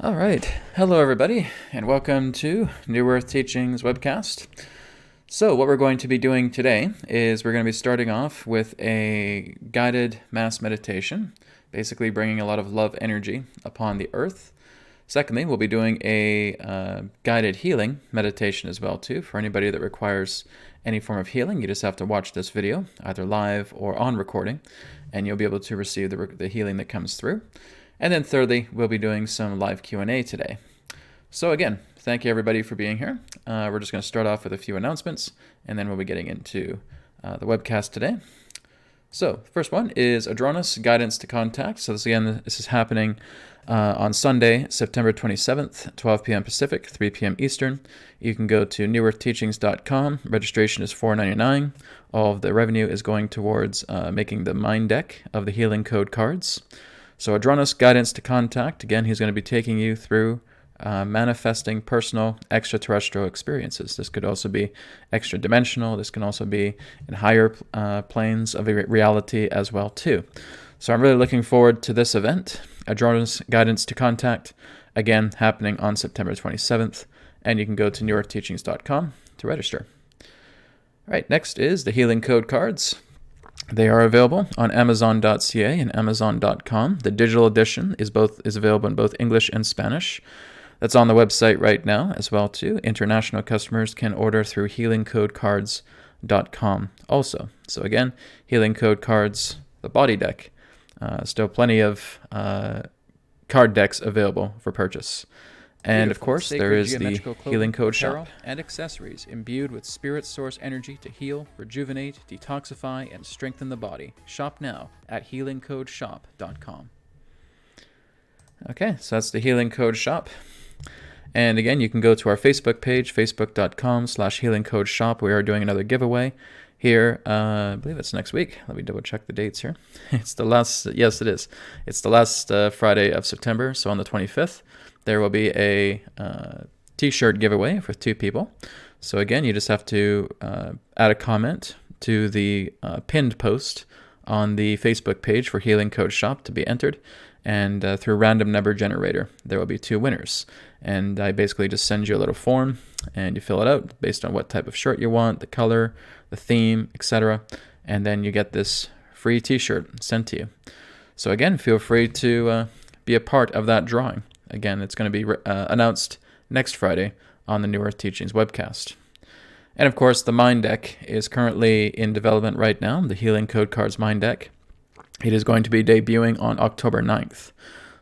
All right. Hello, everybody, and welcome to New Earth Teachings webcast. So, what we're going to be doing today is we're going to be starting off with a guided mass meditation, basically bringing a lot of love energy upon the earth. Secondly, we'll be doing a guided healing meditation as well, too, for anybody that requires any form of healing. You just have to watch this video, either live or on recording, and you'll be able to receive the healing that comes through. And then thirdly, we'll be doing some live Q&A today. So again, thank you everybody for being here. We're just going to start off with a few announcements, and then we'll be getting into the webcast today. So first one is Adronis Guidance to Contact. So this is happening on Sunday, September 27th, 12 p.m. Pacific, 3 p.m. Eastern. You can go to newearthteachings.com. Registration is $4.99. All of the revenue is going towards making the mind deck of the healing code cards. So Adronis Guidance to Contact, again, he's going to be taking you through manifesting personal extraterrestrial experiences. This could also be extra-dimensional. This can also be in higher planes of reality as well, too. So I'm really looking forward to this event, Adronis Guidance to Contact, again, happening on September 27th, and you can go to newearthteachings.com to register. All right, next is the Healing Code cards. They are available on Amazon.ca and Amazon.com. The digital edition is available in both English and Spanish. That's on the website right now as well too. International customers can order through healingcodecards.com also. So again, Healing Code Cards, the body deck. Still plenty of card decks available for purchase. And of course, there is the Healing Code Shop and accessories imbued with spirit source energy to heal, rejuvenate, detoxify, and strengthen the body. Shop now at healingcodeshop.com. Okay, so that's the Healing Code Shop. And again, you can go to our Facebook page, facebook.com/healingcodeshop. We are doing another giveaway here. I believe it's next week. Let me double check the dates here. It's the last, yes, it is. It's the last Friday of September, so on the 25th. There will be a t-shirt giveaway for 2 people. So again, you just have to add a comment to the pinned post on the Facebook page for Healing Code Shop to be entered. And through random number generator, there will be 2 winners. And I basically just send you a little form, and you fill it out based on what type of shirt you want, the color, the theme, etc. And then you get this free t-shirt sent to you. So again, feel free to be a part of that drawing. Again, it's going to be announced next Friday on the New Earth Teachings webcast. And of course, the Mind Deck is currently in development right now, the Healing Code Cards Mind Deck. It is going to be debuting on October 9th.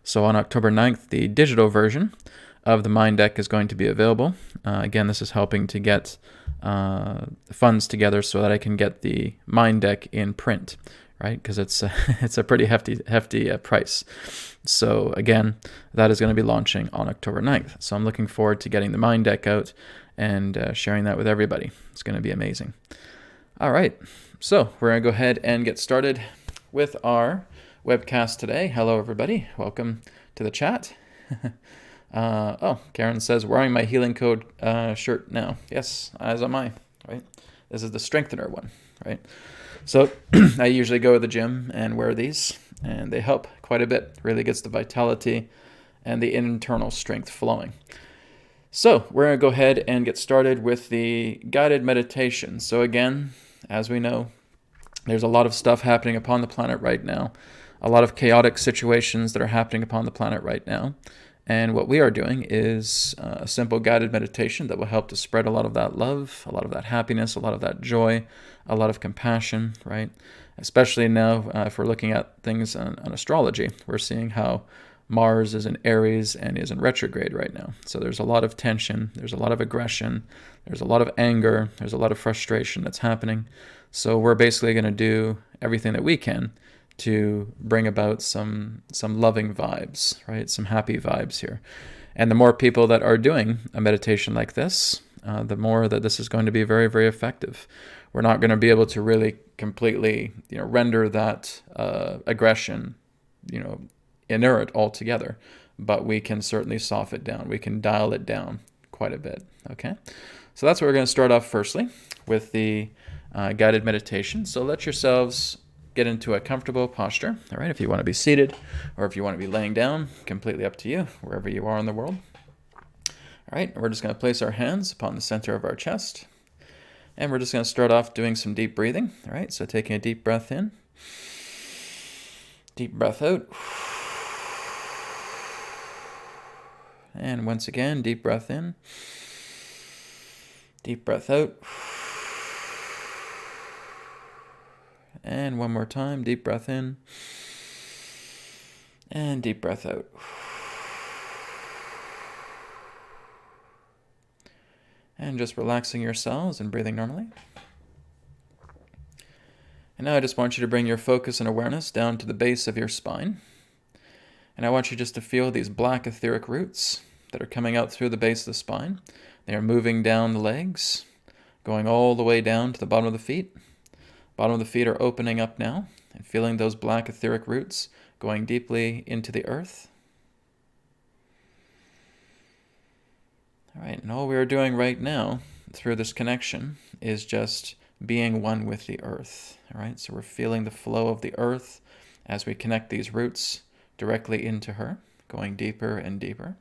So on October 9th, the digital version of the Mind Deck is going to be available. Again, this is helping to get funds together so that I can get the Mind Deck in print, right? Because it's a pretty hefty price. So again, that is going to be launching on October 9th. So I'm looking forward to getting the Mind Deck out and sharing that with everybody. It's going to be amazing. All right, so we're going to go ahead and get started with our webcast today. Hello, everybody. Welcome to the chat. Karen says, wearing my Healing Code shirt now. Yes, as am I, right? This is the strengthener one, right? So I usually go to the gym and wear these, and they help quite a bit. Really gets the vitality and the internal strength flowing. So we're going to go ahead and get started with the guided meditation. So again, as we know, there's a lot of stuff happening upon the planet right now, a lot of chaotic situations that are happening upon the planet right now. And what we are doing is a simple guided meditation that will help to spread a lot of that love, a lot of that happiness, a lot of that joy, a lot of compassion, right? Especially now, if we're looking at things on astrology, we're seeing how Mars is in Aries and is in retrograde right now. So there's a lot of tension, there's a lot of aggression, there's a lot of anger, there's a lot of frustration that's happening. So we're basically going to do everything that we can to bring about some loving vibes, right? Some happy vibes here. And the more people that are doing a meditation like this, the more that this is going to be very, very effective. We're not going to be able to really completely, render that aggression, inert altogether, but we can certainly soften it down. We can dial it down quite a bit, okay? So that's what we're going to start off firstly with the guided meditation. So let yourselves get into a comfortable posture. All right, if you want to be seated or if you want to be laying down, completely up to you, wherever you are in the world. All right, we're just going to place our hands upon the center of our chest. And we're just going to start off doing some deep breathing. All right, so taking a deep breath in, deep breath out. And once again, deep breath in, deep breath out. And one more time, deep breath in, and deep breath out. And just relaxing yourselves and breathing normally. And now I just want you to bring your focus and awareness down to the base of your spine. And I want you just to feel these black etheric roots that are coming out through the base of the spine. They are moving down the legs, going all the way down to the bottom of the feet. Bottom of the feet are opening up now, and feeling those black etheric roots going deeply into the earth. All right, and all we are doing right now through this connection is just being one with the earth. All right, so we're feeling the flow of the earth as we connect these roots directly into her, going deeper and deeper.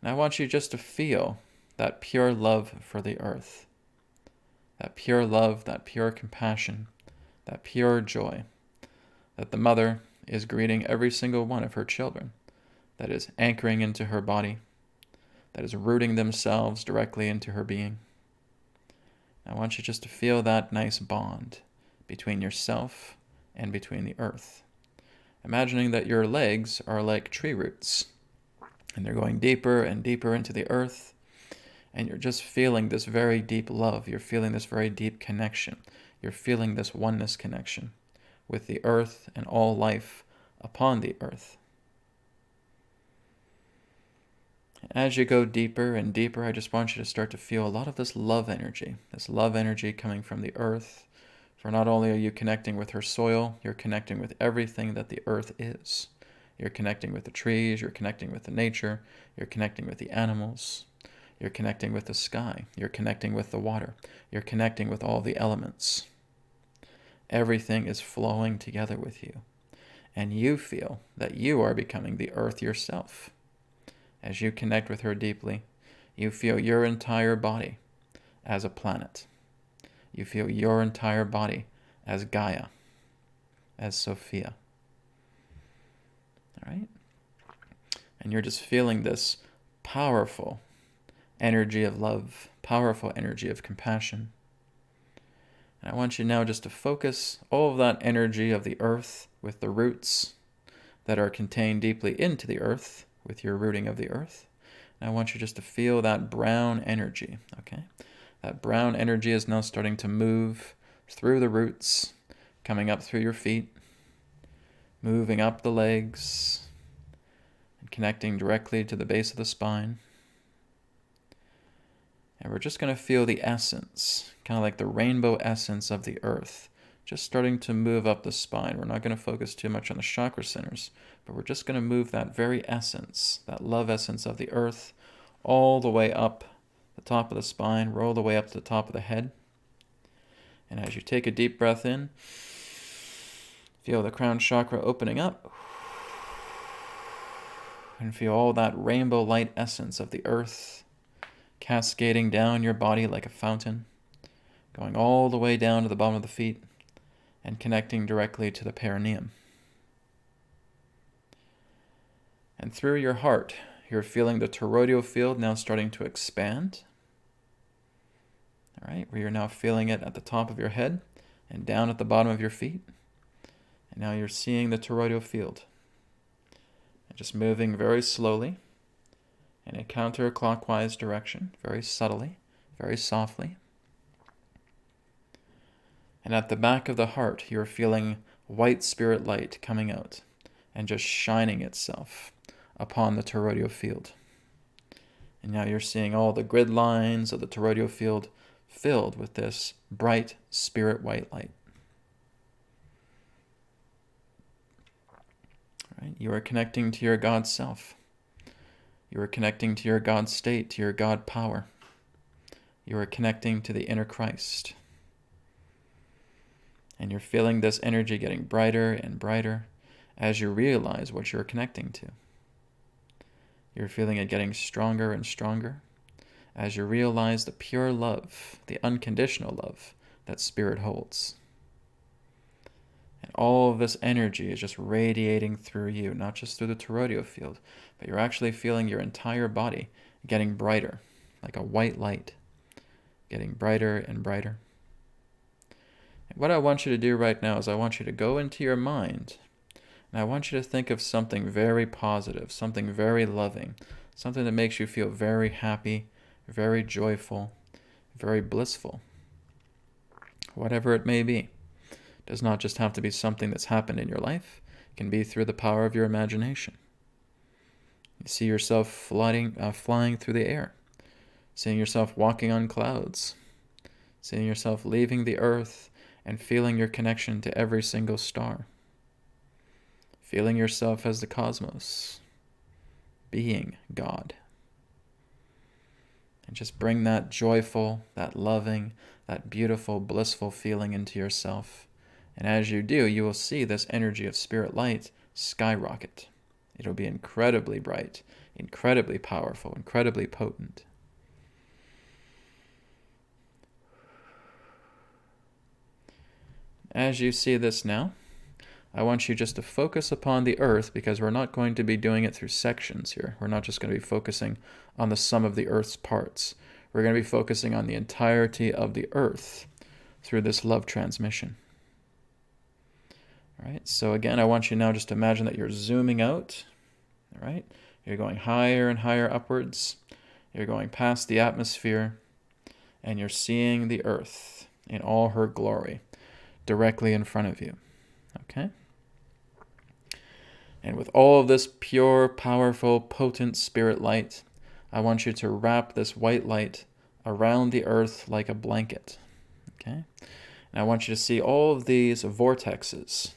And I want you just to feel that pure love for the earth. That pure love, that pure compassion, that pure joy that the mother is greeting every single one of her children, that is anchoring into her body, that is rooting themselves directly into her being. I want you just to feel that nice bond between yourself and between the earth. Imagining that your legs are like tree roots, and they're going deeper and deeper into the earth, and you're just feeling this very deep love. You're feeling this very deep connection. You're feeling this oneness connection with the earth and all life upon the earth. As you go deeper and deeper, I just want you to start to feel a lot of this love energy coming from the earth. For not only are you connecting with her soil, you're connecting with everything that the earth is. You're connecting with the trees, you're connecting with the nature, you're connecting with the animals. You're connecting with the sky. You're connecting with the water. You're connecting with all the elements. Everything is flowing together with you. And you feel that you are becoming the earth yourself. As you connect with her deeply, you feel your entire body as a planet. You feel your entire body as Gaia, as Sophia. All right? And you're just feeling this powerful energy of love, powerful energy of compassion. And I want you now just to focus all of that energy of the earth with the roots that are contained deeply into the earth, with your rooting of the earth. And I want you just to feel that brown energy, okay? That brown energy is now starting to move through the roots, coming up through your feet, moving up the legs, and connecting directly to the base of the spine. And we're just going to feel the essence, kind of like the rainbow essence of the earth, just starting to move up the spine. We're not going to focus too much on the chakra centers, but we're just going to move that very essence, that love essence of the earth, all the way up the top of the spine, roll the way up to the top of the head. And as you take a deep breath in, feel the crown chakra opening up, and feel all that rainbow light essence of the earth cascading down your body like a fountain, going all the way down to the bottom of the feet and connecting directly to the perineum. And through your heart, you're feeling the toroidal field now starting to expand. All right, where you're now feeling it at the top of your head and down at the bottom of your feet. And now you're seeing the toroidal field. And just moving very slowly in a counterclockwise direction, very subtly, very softly. And at the back of the heart, you're feeling white spirit light coming out and just shining itself upon the toroidal field. And now you're seeing all the grid lines of the toroidal field filled with this bright spirit white light. All right? You are connecting to your God self. You are connecting to your God state, to your God power. You are connecting to the inner Christ. And you're feeling this energy getting brighter and brighter as you realize what you're connecting to. You're feeling it getting stronger and stronger as you realize the pure love, the unconditional love that Spirit holds. And all of this energy is just radiating through you, not just through the toroidal field, but you're actually feeling your entire body getting brighter, like a white light, getting brighter and brighter. And what I want you to do right now is I want you to go into your mind, and I want you to think of something very positive, something very loving, something that makes you feel very happy, very joyful, very blissful. Whatever it may be. It does not just have to be something that's happened in your life. It can be through the power of your imagination. You see yourself flying through the air, seeing yourself walking on clouds, seeing yourself leaving the earth and feeling your connection to every single star, feeling yourself as the cosmos, being God. And just bring that joyful, that loving, that beautiful, blissful feeling into yourself. And as you do, you will see this energy of spirit light skyrocket. It'll be incredibly bright, incredibly powerful, incredibly potent. As you see this now, I want you just to focus upon the earth, because we're not going to be doing it through sections here. We're not just going to be focusing on the sum of the earth's parts. We're going to be focusing on the entirety of the earth through this love transmission. All right, so again, I want you now just to imagine that you're zooming out. All right, you're going higher and higher upwards. You're going past the atmosphere, and you're seeing the earth in all her glory directly in front of you. Okay? And with all of this pure, powerful, potent spirit light, I want you to wrap this white light around the earth like a blanket. Okay? And I want you to see all of these vortexes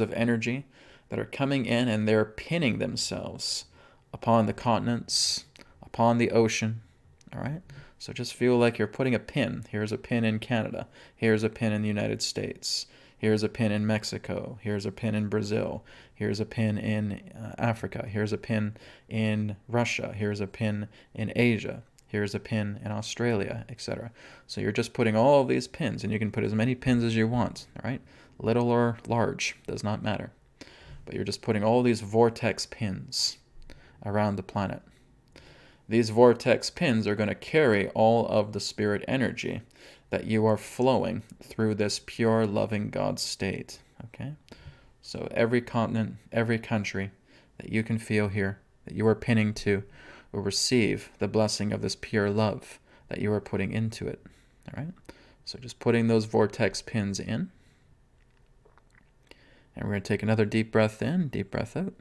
of energy that are coming in, and they're pinning themselves upon the continents, upon the ocean. All right? So just feel like you're putting a pin. Here's a pin in Canada. Here's a pin in the United States. Here's a pin in Mexico. Here's a pin in Brazil. Here's a pin in Africa. Here's a pin in Russia. Here's a pin in Asia. Here's a pin in Australia, etc. So you're just putting all of these pins, and you can put as many pins as you want, all right? Little or large, does not matter. But you're just putting all these vortex pins around the planet. These vortex pins are going to carry all of the spirit energy that you are flowing through this pure, loving God state. Okay? So every continent, every country that you can feel here, that you are pinning to, will receive the blessing of this pure love that you are putting into it. All right? So just putting those vortex pins in. And we're going to take another deep breath in, deep breath out.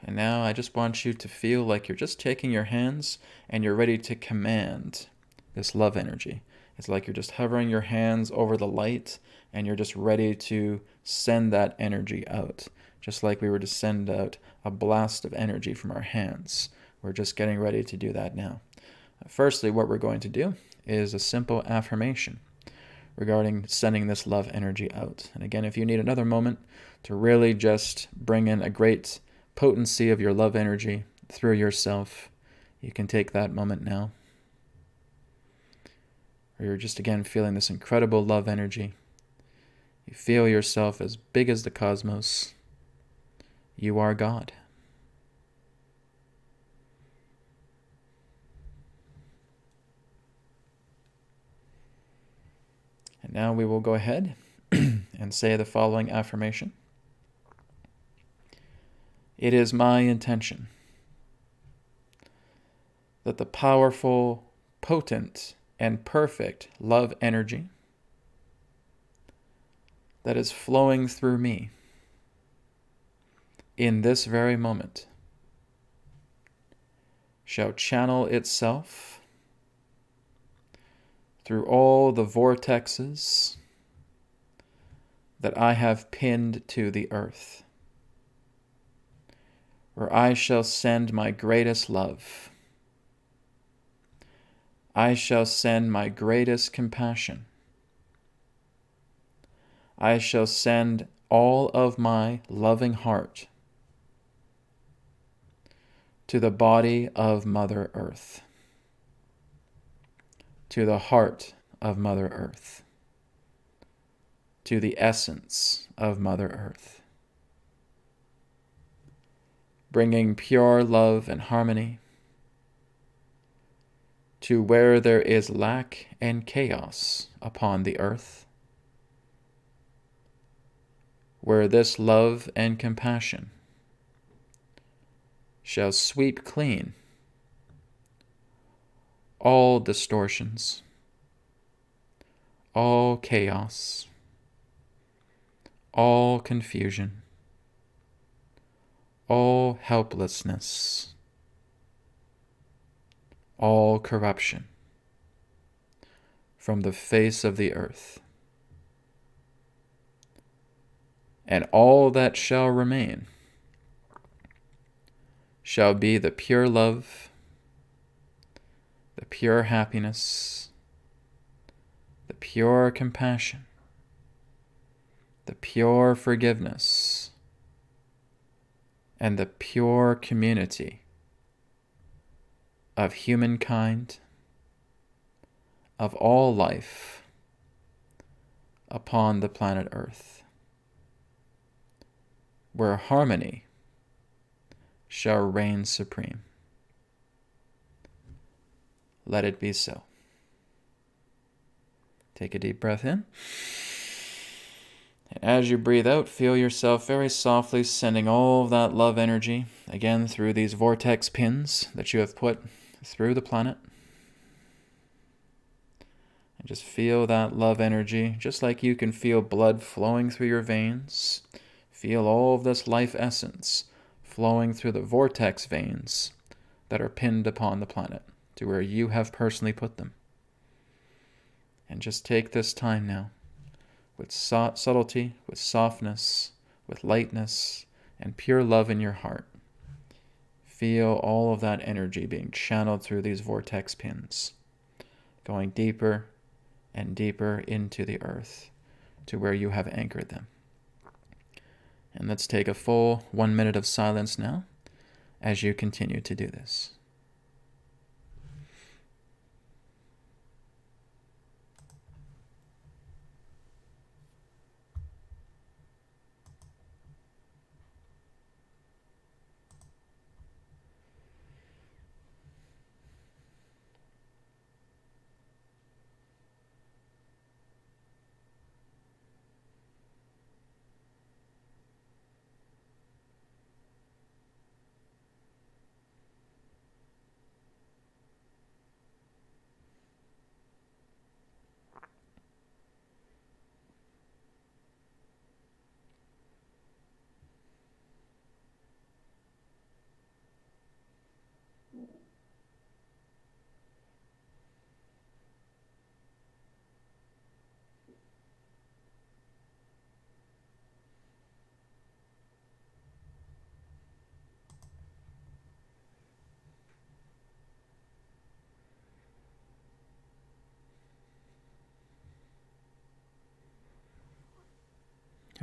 And now I just want you to feel like you're just taking your hands and you're ready to command this love energy. It's like you're just hovering your hands over the light, and you're just ready to send that energy out. Just like we were to send out a blast of energy from our hands. We're just getting ready to do that now. Firstly, what we're going to do is a simple affirmation regarding sending this love energy out. And again, if you need another moment to really just bring in a great potency of your love energy through yourself, you can take that moment now. Or you're just again feeling this incredible love energy. You feel yourself as big as the cosmos. You are God. And now we will go ahead and say the following affirmation. It is my intention that the powerful, potent, and perfect love energy that is flowing through me in this very moment shall channel itself through all the vortexes that I have pinned to the earth, where I shall send my greatest love. I shall send my greatest compassion. I shall send all of my loving heart to the body of Mother Earth, to the heart of Mother Earth, to the essence of Mother Earth, bringing pure love and harmony to where there is lack and chaos upon the earth, where this love and compassion shall sweep clean all distortions, all chaos, all confusion, all helplessness, all corruption from the face of the earth. And all that shall remain shall be the pure love, the pure happiness, the pure compassion, the pure forgiveness, and the pure community of humankind, of all life upon the planet Earth, where harmony shall reign supreme. Let it be so. Take a deep breath in. And as you breathe out, feel yourself very softly sending all of that love energy, again, through these vortex pins that you have put through the planet. And just feel that love energy, just like you can feel blood flowing through your veins. Feel all of this life essence flowing through the vortex veins that are pinned upon the planet to where you have personally put them. And just take this time now with subtlety, with softness, with lightness, and pure love in your heart. Feel all of that energy being channeled through these vortex pins, going deeper and deeper into the earth to where you have anchored them. And let's take a full 1 minute of silence now as you continue to do this.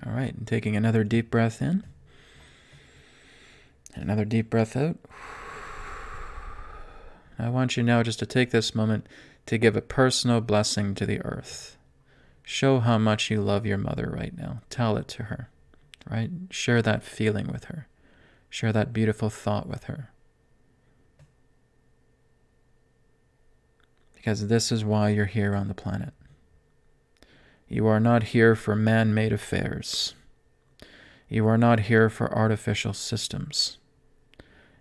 All right, and taking another deep breath in, and another deep breath out. I want you now just to take this moment to give a personal blessing to the earth. Show how much you love your mother right now. Tell it to her, right? Share that feeling with her. Share that beautiful thought with her. Because this is why you're here on the planet. You are not here for man-made affairs. You are not here for artificial systems.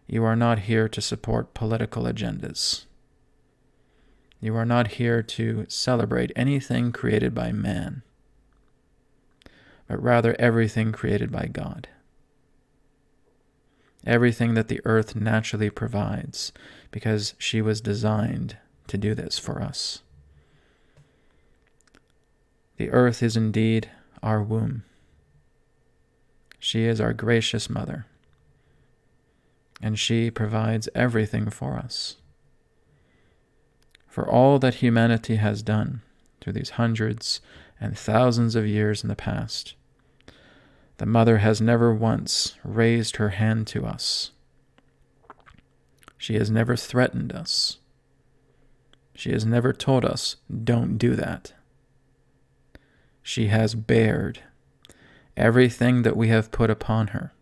You are not here to support political agendas. You are not here to celebrate anything created by man, but rather everything created by God. Everything that the earth naturally provides, because she was designed to do this for us. The earth is indeed our womb. She is our gracious mother, and she provides everything for us. for all that humanity has done through these hundreds and thousands of years in the past. The Mother has never once raised her hand to us. She has never threatened us. She has never told us, don't do that. She has bared everything that we have put upon her,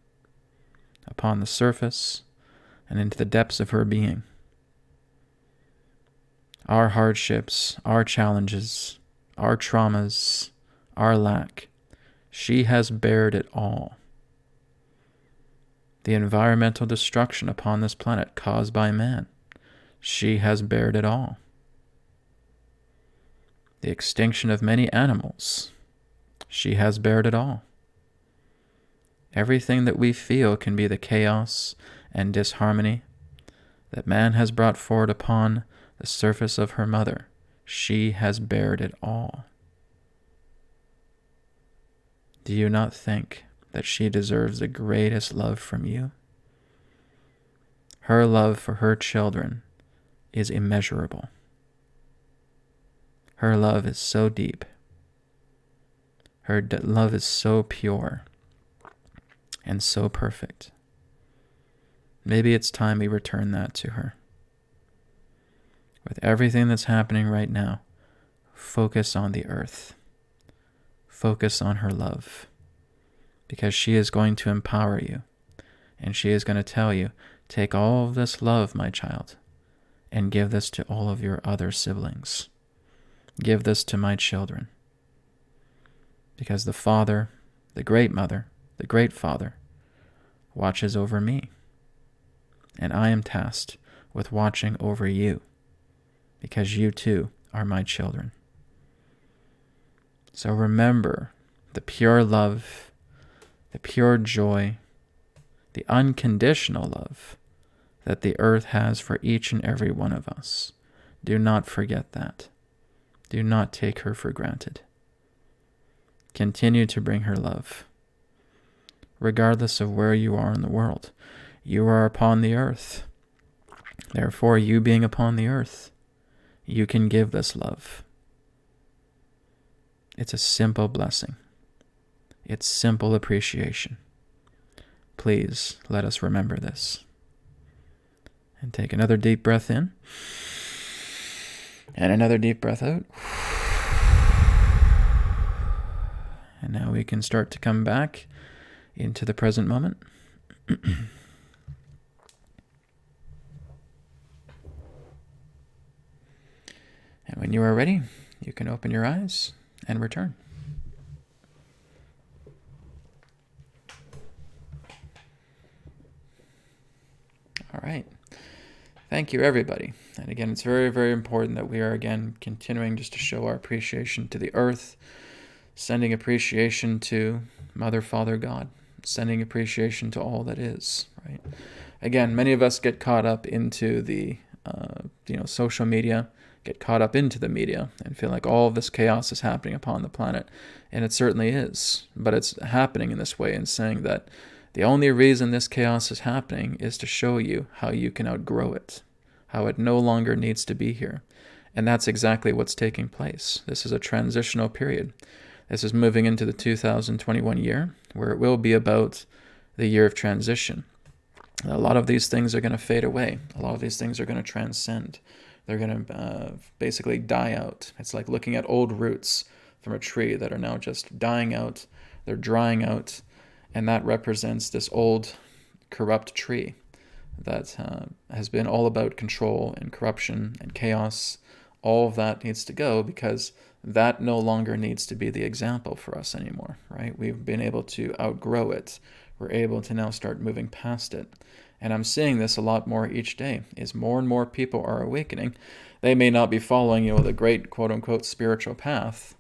upon the surface and into the depths of her being. Our hardships, our challenges, our traumas, our lack, she has bared it all. The environmental destruction upon this planet caused by man, she has bared it all. The extinction of many animals, she has bared it all. Everything that we feel can be the chaos and disharmony that man has brought forward upon the surface of her mother, she has bared it all. Do you not think that she deserves the greatest love from you? Her love for her children is immeasurable. Her love is so deep. Her love is so pure and so perfect. Maybe it's time we return that to her. With everything that's happening right now, focus on the earth. Focus on her love. Because she is going to empower you. And she is going to tell you, take all of this love, my child, and give this to all of your other siblings. Give this to my children. Because the Father, the Great Mother, the Great Father, watches over me. And I am tasked with watching over you. Because you too are my children. So remember the pure love, the pure joy, the unconditional love that the earth has for each and every one of us. Do not forget that. Do not take her for granted. Continue to bring her love. Regardless of where you are in the world, you are upon the earth. Therefore, you being upon the earth, you can give this love. It's a simple blessing. It's simple appreciation. Please let us remember this. And take another deep breath in. And another deep breath out. And now we can start to come back into the present moment. And when you are ready, you can open your eyes and return. All right. Thank you, everybody. And again, it's very, very important that we are, again, continuing just to show our appreciation to the earth, sending appreciation to Mother, Father, God, sending appreciation to all that is, right? Again, many of us get caught up into the, social media, get caught up into the media and feel like all of this chaos is happening upon the planet. And it certainly is. But it's happening in this way and saying that the only reason this chaos is happening is to show you how you can outgrow it, how it no longer needs to be here. And that's exactly what's taking place. This is a transitional period. This is moving into the 2021 year, where it will be about the year of transition. A lot of these things are going to fade away. A lot of these things are going to transcend. They're going to basically die out. It's like looking at old roots from a tree that are now just dying out. They're drying out. And that represents this old, corrupt tree that has been all about control and corruption and chaos. All of that needs to go because that no longer needs to be the example for us anymore, right? We've been able to outgrow it. We're able to now start moving past it. And I'm seeing this a lot more each day, is more and more people are awakening. They may not be following, the great quote-unquote spiritual path,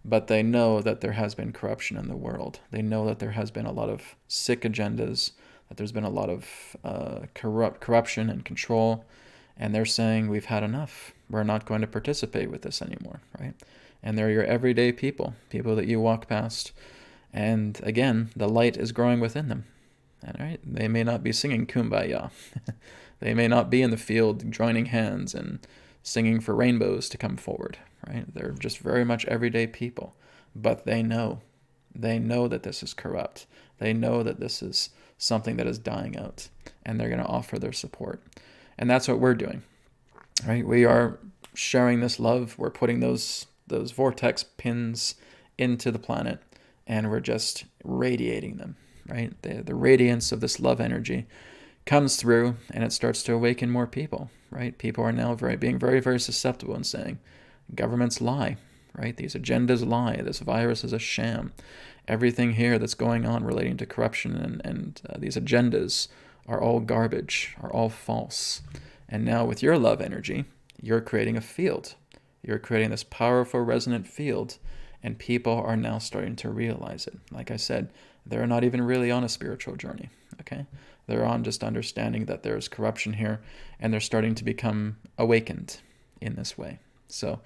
but they know that there has been corruption in the world. They know that there has been a lot of sick agendas, that there's been a lot of corruption and control, and they're saying, we've had enough. We're not going to participate with this anymore, right? And they're your everyday people that you walk past, and again, the light is growing within them. All right, they may not be singing Kumbaya. They may not be in the field joining hands and singing for rainbows to come forward, right? They're just very much everyday people, but they know that this is corrupt. They know that this is something that is dying out, and they're going to offer their support. And that's what we're doing, right? We are sharing this love. We're putting those vortex pins into the planet, and we're just radiating them, right? The radiance of this love energy comes through, and it starts to awaken more people, right? People are now being very, very susceptible and saying, governments lie, right? These agendas lie. This virus is a sham. Everything here that's going on relating to corruption and these agendas are all garbage, are all false. And now with your love energy, you're creating a field. You're creating this powerful resonant field, and people are now starting to realize it. Like I said, they're not even really on a spiritual journey, okay? They're on just understanding that there's corruption here, and they're starting to become awakened in this way. So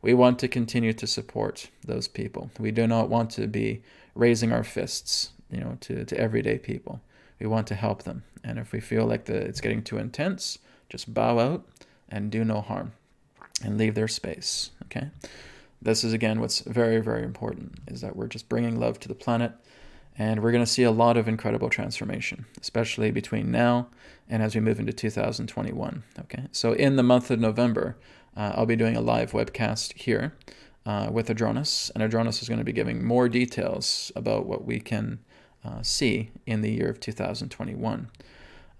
we want to continue to support those people. We do not want to be raising our fists, to everyday people. We want to help them. And if we feel like it's getting too intense, just bow out and do no harm and leave their space, okay? This is, again, what's very, very important, is that we're just bringing love to the planet, and we're going to see a lot of incredible transformation, especially between now and as we move into 2021, okay? So in the month of November, I'll be doing a live webcast here with Adronis, and Adronis is going to be giving more details about what we can see in the year of 2021.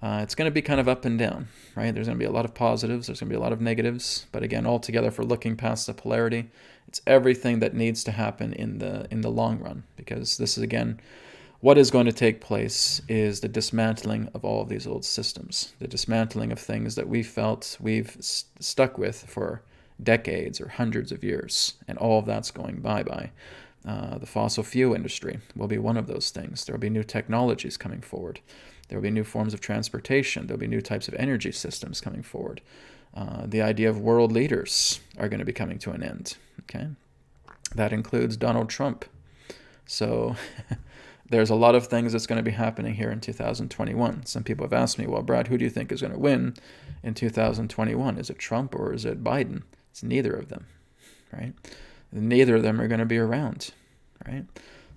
It's going to be kind of up and down, right? There's going to be a lot of positives, there's going to be a lot of negatives, but again, altogether, if we're looking past the polarity, it's everything that needs to happen in the long run, because this is, again, what is going to take place is the dismantling of all of these old systems, the dismantling of things that we felt we've stuck with for decades or hundreds of years, and all of that's going bye-bye. The fossil fuel industry will be one of those things. There will be new technologies coming forward. There will be new forms of transportation. There will be new types of energy systems coming forward. The idea of world leaders are going to be coming to an end. Okay, that includes Donald Trump. So there's a lot of things that's going to be happening here in 2021. Some people have asked me, well, Brad, who do you think is going to win in 2021? Is it Trump or is it Biden? It's neither of them, right? Neither of them are going to be around, right?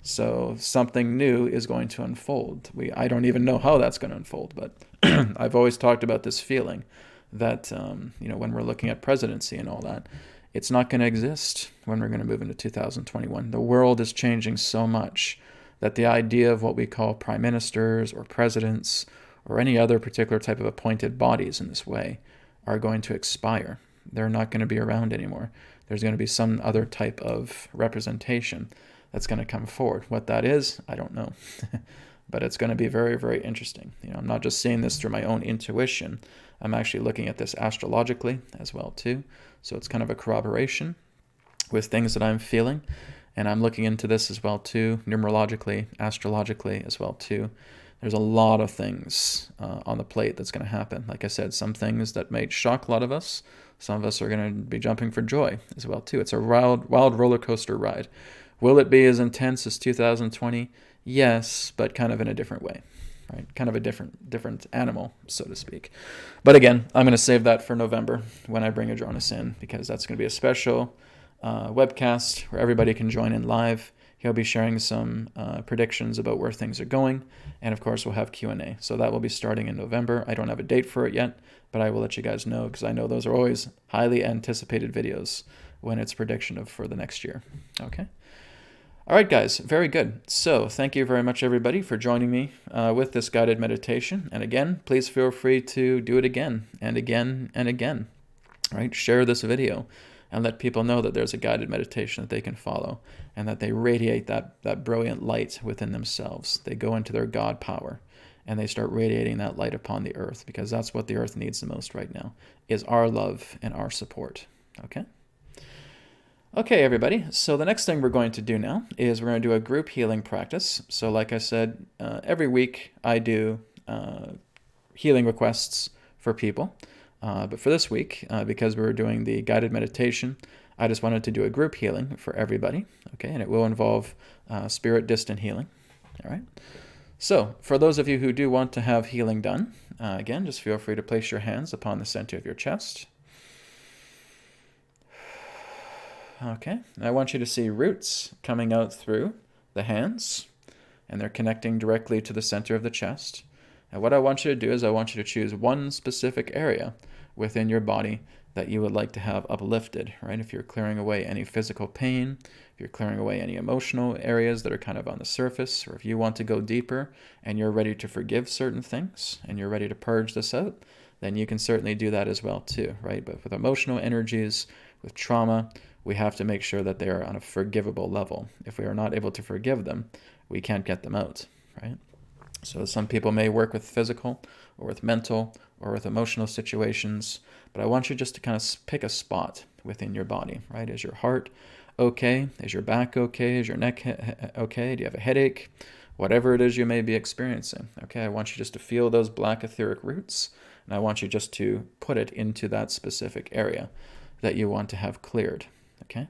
So something new is going to unfold. I don't even know how that's going to unfold, but I've always talked about this feeling that, when we're looking at presidency and all that, it's not going to exist when we're going to move into 2021. The world is changing so much that the idea of what we call prime ministers or presidents or any other particular type of appointed bodies in this way are going to expire. They're not going to be around anymore. There's going to be some other type of representation that's going to come forward. What that is, I don't know. But it's going to be very, very interesting. I'm not just seeing this through my own intuition. I'm actually looking at this astrologically as well too. So it's kind of a corroboration with things that I'm feeling. And I'm looking into this as well too, numerologically, astrologically as well too. There's a lot of things on the plate that's going to happen. Like I said, some things that may shock a lot of us. Some of us are going to be jumping for joy as well too. It's a wild roller coaster ride. Will it be as intense as 2020? Yes, but kind of in a different way, right? Kind of a different animal, so to speak. But again, I'm going to save that for November when I bring Adronis in, because that's going to be a special webcast where everybody can join in live. He'll be sharing some predictions about where things are going, and of course we'll have Q&A. So that will be starting in November. I don't have a date for it yet, but I will let you guys know, because I know those are always highly anticipated videos when it's prediction for the next year. Okay. All right, guys, very good. So thank you very much, everybody, for joining me with this guided meditation. And again, please feel free to do it again and again and again. Right? Share this video and let people know that there's a guided meditation that they can follow, and that they radiate that brilliant light within themselves. They go into their God power, and they start radiating that light upon the earth, because that's what the earth needs the most right now, is our love and our support. Okay? Okay, everybody, so the next thing we're going to do now is we're going to do a group healing practice. So like I said, every week I do healing requests for people. But for this week, because we were doing the guided meditation, I just wanted to do a group healing for everybody. Okay, and it will involve spirit distant healing. All right. So for those of you who do want to have healing done, again, just feel free to place your hands upon the center of your chest. Okay, and I want you to see roots coming out through the hands, and they're connecting directly to the center of the chest. And what I want you to do is I want you to choose one specific area within your body that you would like to have uplifted, right? If you're clearing away any physical pain, if you're clearing away any emotional areas that are kind of on the surface, or if you want to go deeper and you're ready to forgive certain things and you're ready to purge this out, then you can certainly do that as well too, right? But with emotional energies, with trauma, we have to make sure that they are on a forgivable level. If we are not able to forgive them, we can't get them out, right? So some people may work with physical or with mental or with emotional situations, but I want you just to kind of pick a spot within your body, right? Is your heart okay? Is your back okay? Is your neck okay? Do you have a headache? Whatever it is you may be experiencing, okay? I want you just to feel those black etheric roots, and I want you just to put it into that specific area that you want to have cleared, okay?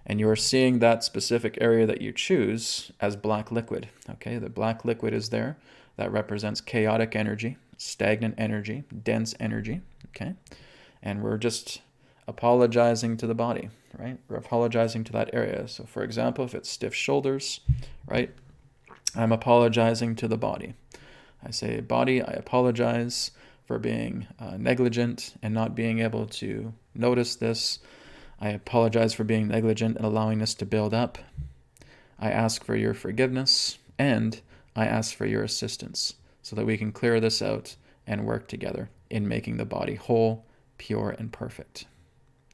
And you are seeing that specific area that you choose as black liquid, okay? The black liquid is there. That represents chaotic energy, stagnant energy, dense energy, okay? And we're just apologizing to the body, right? We're apologizing to that area. So for example, if it's stiff shoulders, right? I'm apologizing to the body. I say, body, I apologize for being negligent and not being able to notice this. I apologize for being negligent and allowing this to build up. I ask for your forgiveness, and I ask for your assistance so that we can clear this out and work together in making the body whole, pure, and perfect.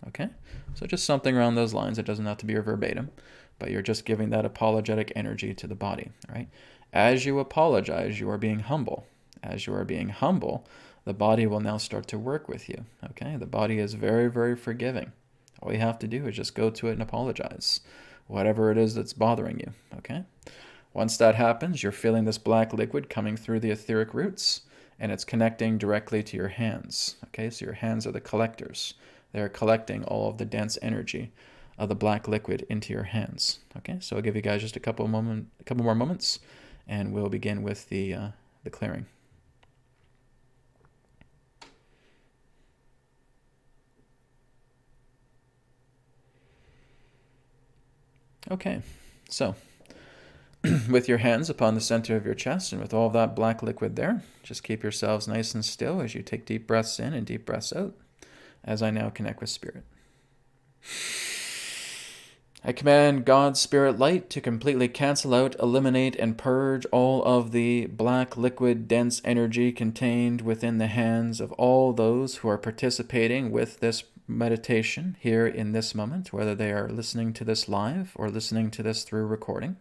Okay? So just something around those lines. It doesn't have to be a verbatim, but you're just giving that apologetic energy to the body, right? As you apologize, you are being humble. As you are being humble, the body will now start to work with you, okay? The body is very, very forgiving. All you have to do is just go to it and apologize, whatever it is that's bothering you, okay? Once that happens, you're feeling this black liquid coming through the etheric roots, and it's connecting directly to your hands, okay? So your hands are the collectors. They're collecting all of the dense energy of the black liquid into your hands, okay? So I'll give you guys just a couple more moments, and we'll begin with the clearing. Okay, so with your hands upon the center of your chest and with all of that black liquid there, just keep yourselves nice and still as you take deep breaths in and deep breaths out, as I now connect with Spirit. I command God's Spirit light to completely cancel out, eliminate, and purge all of the black liquid dense energy contained within the hands of all those who are participating with this meditation here in this moment, whether they are listening to this live or listening to this through recording.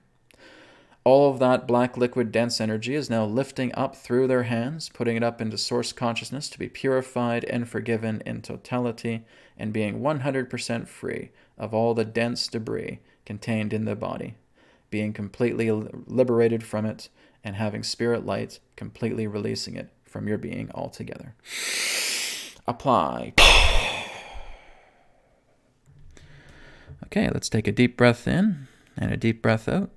All of that black liquid dense energy is now lifting up through their hands, putting it up into source consciousness to be purified and forgiven in totality, and being 100% free of all the dense debris contained in the body, being completely liberated from it, and having spirit light completely releasing it from your being altogether. Apply. Okay, let's take a deep breath in and a deep breath out.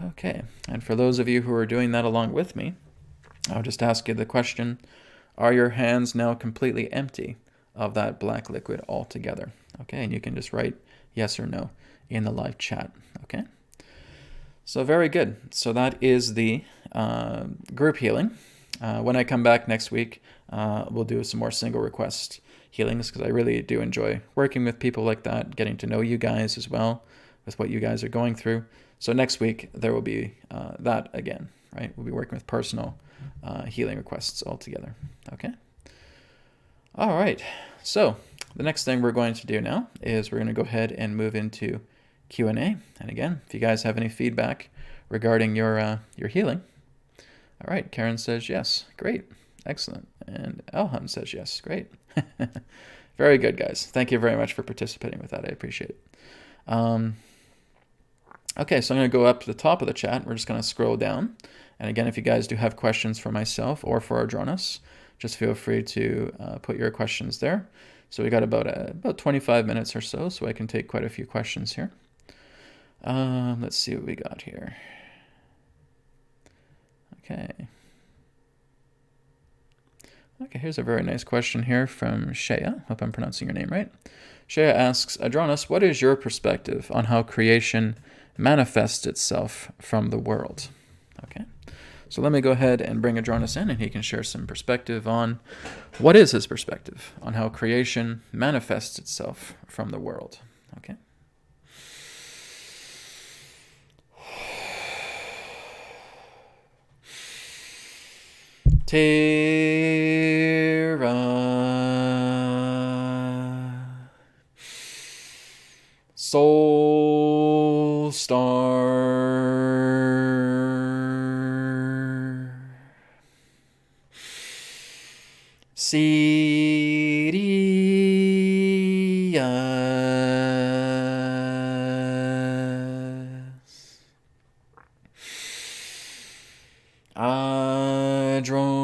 Okay, and for those of you who are doing that along with me, I'll just ask you the question, are your hands now completely empty of that black liquid altogether? Okay, and you can just write yes or no in the live chat, okay? So very good. So that is the group healing. When I come back next week, we'll do some more single request healings because I really do enjoy working with people like that, getting to know you guys as well with what you guys are going through. So next week, there will be that again, right? We'll be working with personal healing requests altogether, okay? All right, so the next thing we're going to do now is we're going to go ahead and move into Q&A. And again, if you guys have any feedback regarding your healing. All right, Karen says yes. Great. Excellent. And Elham says yes. Great. Very good, guys. Thank you very much for participating with that. I appreciate it. Okay, so I'm going to go up to the top of the chat. We're just going to scroll down. And again, if you guys do have questions for myself or for Adronis, just feel free to put your questions there. So we got about 25 minutes or so I can take quite a few questions here. Let's see what we got here. Okay. Okay, here's a very nice question here from Shea. Hope I'm pronouncing your name right. Shea asks, Adronis, what is your perspective on how creation manifests itself from the world? Okay, so let me go ahead and bring Adronis in, and he can share some perspective on what is his perspective on how creation manifests itself from the world. Okay. Terra Soul Star Sirius Adronis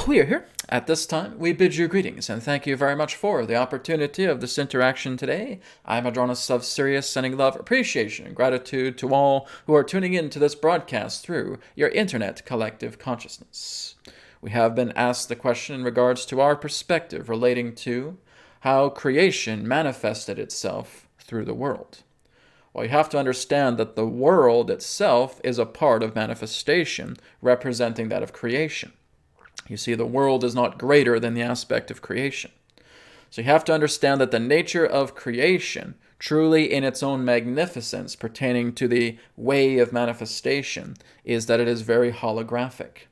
we are here. At this time, we bid you greetings, and thank you very much for the opportunity of this interaction today. I'm Adronis of Sirius, sending love, appreciation, and gratitude to all who are tuning in to this broadcast through your internet collective consciousness. We have been asked the question in regards to our perspective relating to how creation manifested itself through the world. Well, you have to understand that the world itself is a part of manifestation, representing that of creation. You see, the world is not greater than the aspect of creation. So you have to understand that the nature of creation, truly in its own magnificence pertaining to the way of manifestation, is that it is very holographic.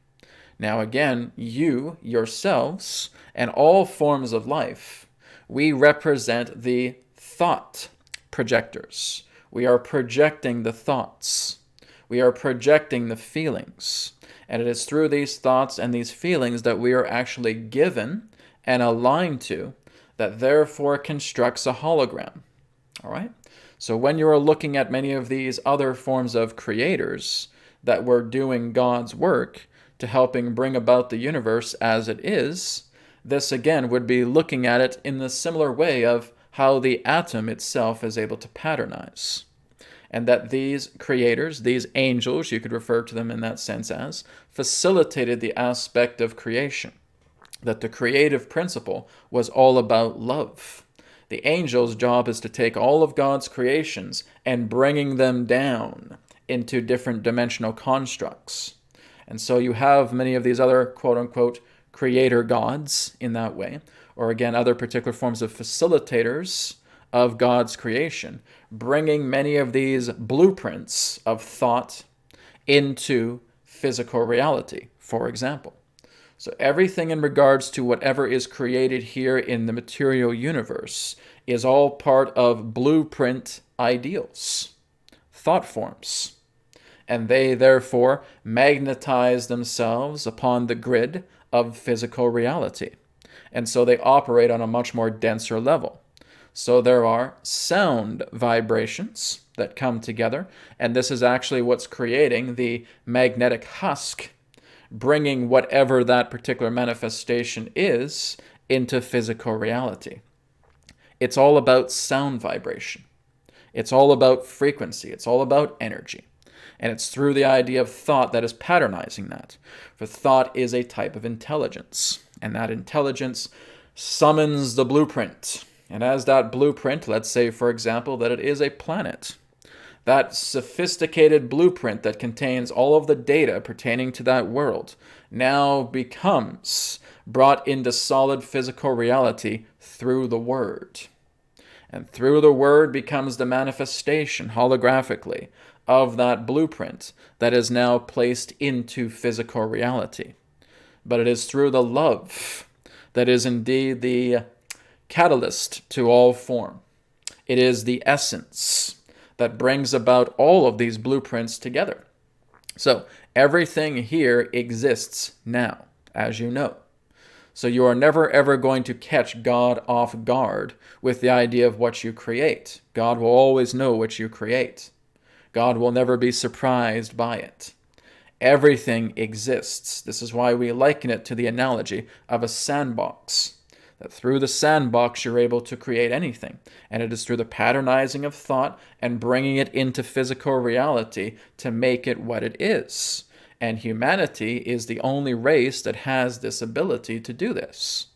Now again, you, yourselves, and all forms of life, we represent the thought projectors. We are projecting the thoughts. We are projecting the feelings. And it is through these thoughts and these feelings that we are actually given and aligned to that therefore constructs a hologram. All right? So when you are looking at many of these other forms of creators that were doing God's work to helping bring about the universe as it is, this again would be looking at it in the similar way of how the atom itself is able to patternize. And that these creators, these angels, you could refer to them in that sense as, facilitated the aspect of creation. That the creative principle was all about love. The angel's job is to take all of God's creations and bringing them down into different dimensional constructs. And so you have many of these other quote-unquote creator gods in that way, or again, other particular forms of facilitators of God's creation, bringing many of these blueprints of thought into physical reality, for example. So everything in regards to whatever is created here in the material universe is all part of blueprint ideals, thought forms. And they therefore magnetize themselves upon the grid of physical reality. And so they operate on a much more denser level. So there are sound vibrations that come together, and this is actually what's creating the magnetic husk, bringing whatever that particular manifestation is into physical reality. It's all about sound vibration. It's all about frequency. It's all about energy. And it's through the idea of thought that is patternizing that. For thought is a type of intelligence, and that intelligence summons the blueprint. And as that blueprint, let's say, for example, that it is a planet. That sophisticated blueprint that contains all of the data pertaining to that world now becomes brought into solid physical reality through the Word. And through the Word becomes the manifestation, holographically, of that blueprint that is now placed into physical reality. But it is through the love that is indeed the catalyst to all form. It is the essence that brings about all of these blueprints together. So everything here exists now, as you know. So you are never ever going to catch God off guard with the idea of what you create. God will always know what you create. God will never be surprised by it. Everything exists. This is why we liken it to the analogy of a sandbox. That through the sandbox, you're able to create anything. And it is through the patternizing of thought and bringing it into physical reality to make it what it is. And humanity is the only race that has this ability to do this.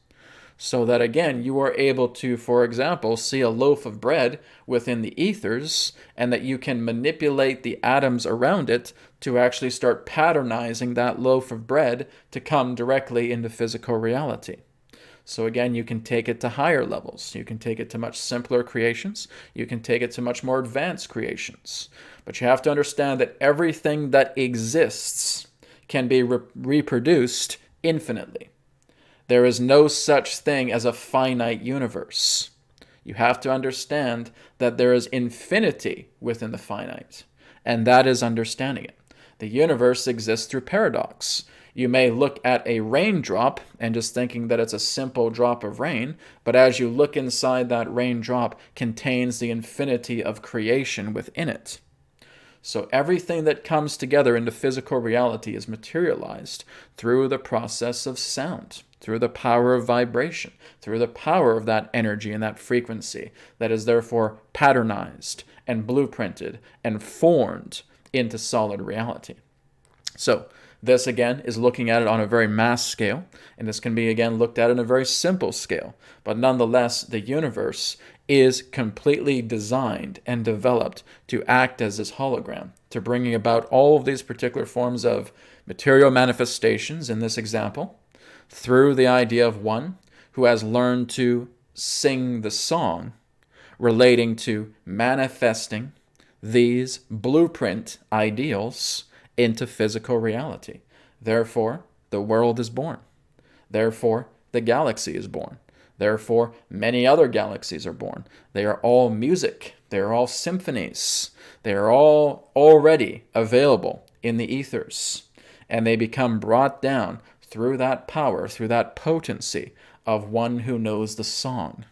So that, again, you are able to, for example, see a loaf of bread within the ethers, and that you can manipulate the atoms around it to actually start patternizing that loaf of bread to come directly into physical reality. So again, you can take it to higher levels. You can take it to much simpler creations. You can take it to much more advanced creations. But you have to understand that everything that exists can be reproduced infinitely. There is no such thing as a finite universe. You have to understand that there is infinity within the finite, and that is understanding it. The universe exists through paradox. You may look at a raindrop and just thinking that it's a simple drop of rain, but as you look inside, that raindrop contains the infinity of creation within it. So everything that comes together into physical reality is materialized through the process of sound, through the power of vibration, through the power of that energy and that frequency that is therefore patternized and blueprinted and formed into solid reality. So this, again, is looking at it on a very mass scale, and this can be, again, looked at on a very simple scale. But nonetheless, the universe is completely designed and developed to act as this hologram, to bringing about all of these particular forms of material manifestations, in this example, through the idea of one who has learned to sing the song relating to manifesting these blueprint ideals into physical reality. Therefore, the world is born. Therefore, the galaxy is born. Therefore, many other galaxies are born. They are all music. They are all symphonies. They are all already available in the ethers. And they become brought down through that power, through that potency of one who knows the song.